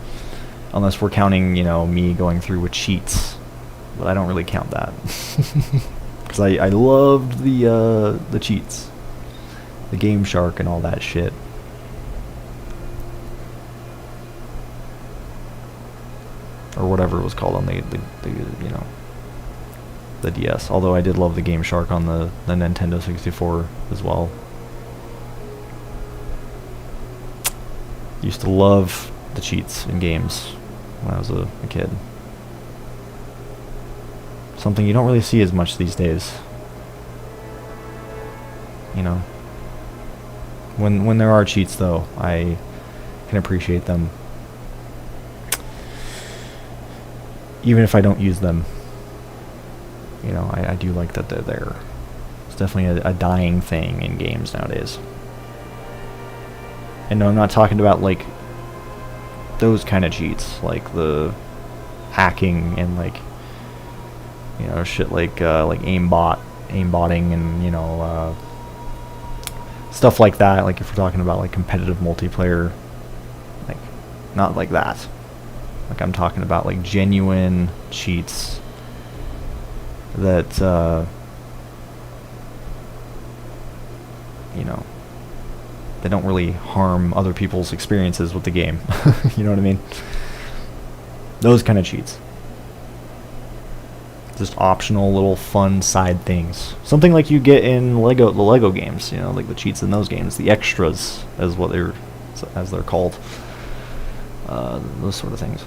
Unless we're counting, you know, me going through with cheats. But I don't really count that. Because I loved the cheats. The Game Shark and all that shit. Or whatever it was called on the you know, the DS. Although I did love the Game Shark on the Nintendo 64 as well. Used to love the cheats in games when I was a kid. Something you don't really see as much these days. You know. When there are cheats, though, I can appreciate them. Even if I don't use them, you know, I do like that they're there. It's definitely a dying thing in games nowadays. And no, I'm not talking about, like, those kind of cheats, like the hacking and, like, you know, shit like aimbotting and, you know, stuff like that. Like, if we're talking about, like, competitive multiplayer, like, not like that. Like, I'm talking about like genuine cheats that you know, they don't really harm other people's experiences with the game. You know what I mean? Those kind of cheats. Just optional little fun side things. Something like you get in the Lego games, you know, like the cheats in those games, the extras as they're called. Those sort of things.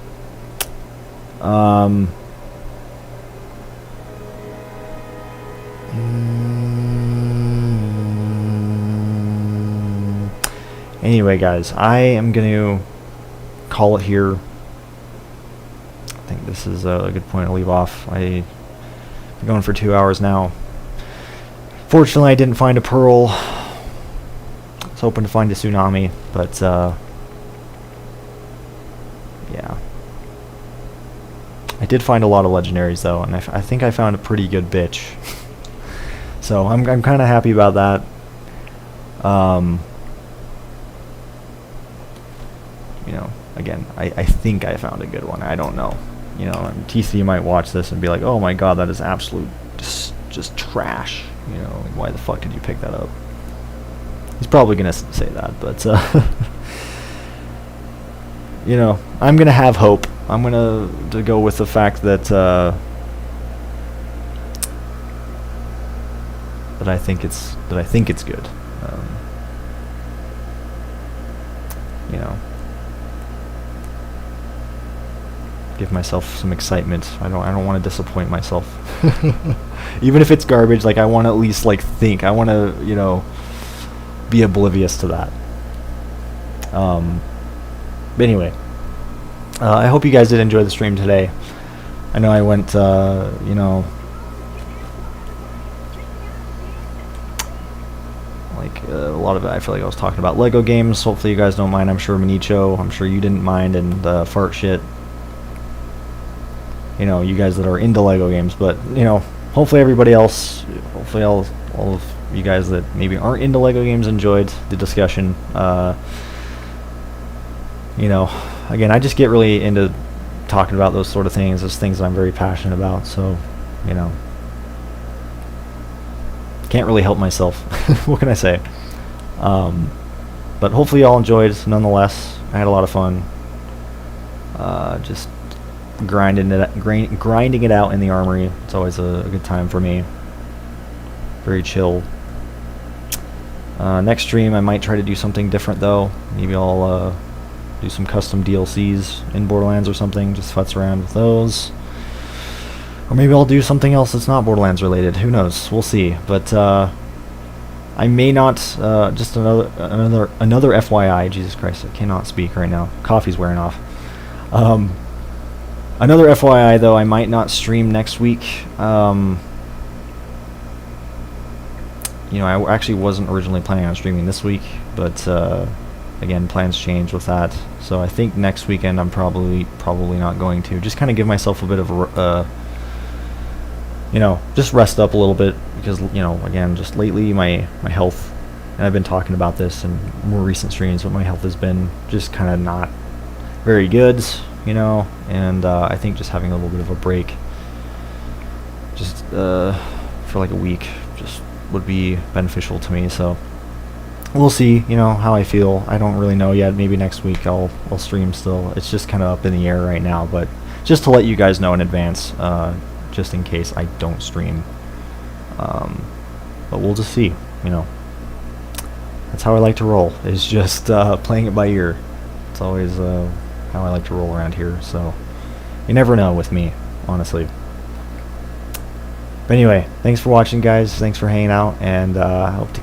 Anyway, guys, I am going to call it here. I think this is a good point to leave off. I'm going for 2 hours now. Fortunately, I didn't find a pearl. I was hoping to find a tsunami, but yeah. I did find a lot of legendaries, though, and I think I found a pretty good bitch. So I'm kind of happy about that. You know, again, I think I found a good one. I don't know. You know, TC might watch this and be like, "Oh my god, that is absolute just trash." You know, like, why the fuck did you pick that up? He's probably gonna say that, but you know, I'm gonna have hope. I'm gonna go with the fact that that I think it's good. You know, give myself some excitement. I don't want to disappoint myself. Even if it's garbage, like, I want to at least, like, think. I want to, you know, be oblivious to that. But anyway, I hope you guys did enjoy the stream today. I know I went, you know, like, a lot of it, I feel like I was talking about Lego games. Hopefully you guys don't mind. I'm sure Manicho, I'm sure you didn't mind, and fart shit. You know, you guys that are into Lego games, but, you know, hopefully everybody else, hopefully all of you guys that maybe aren't into Lego games enjoyed the discussion. You know, again, I just get really into talking about those sort of things. Those things that I'm very passionate about, so, you know, can't really help myself. What can I say? But hopefully you all enjoyed nonetheless. I had a lot of fun. Just grinding it out in the Armory. It's always a good time for me. Very chill. Next stream I might try to do something different, though. Maybe I'll do some custom DLCs in Borderlands or something. Just futz around with those. Or maybe I'll do something else that's not Borderlands related. Who knows? We'll see. But I may not. Just another FYI. Jesus Christ, I cannot speak right now. Coffee's wearing off. Another FYI, though, I might not stream next week. You know, I actually wasn't originally planning on streaming this week, but again, plans change with that. So I think next weekend I'm probably not going to. Just kind of give myself a bit of a, you know, just rest up a little bit, because, you know, again, just lately my health, and I've been talking about this in more recent streams, but my health has been just kind of not very good, you know, and I think just having a little bit of a break, just for like a week, just would be beneficial to me. So we'll see, you know, how I feel. I don't really know yet. Maybe next week I'll stream still. It's just kind of up in the air right now, but just to let you guys know in advance, just in case I don't stream. But we'll just see, you know. That's how I like to roll, is just playing it by ear. It's always how I like to roll around here, so you never know with me, honestly. But anyway, thanks for watching, guys. Thanks for hanging out, and I hope to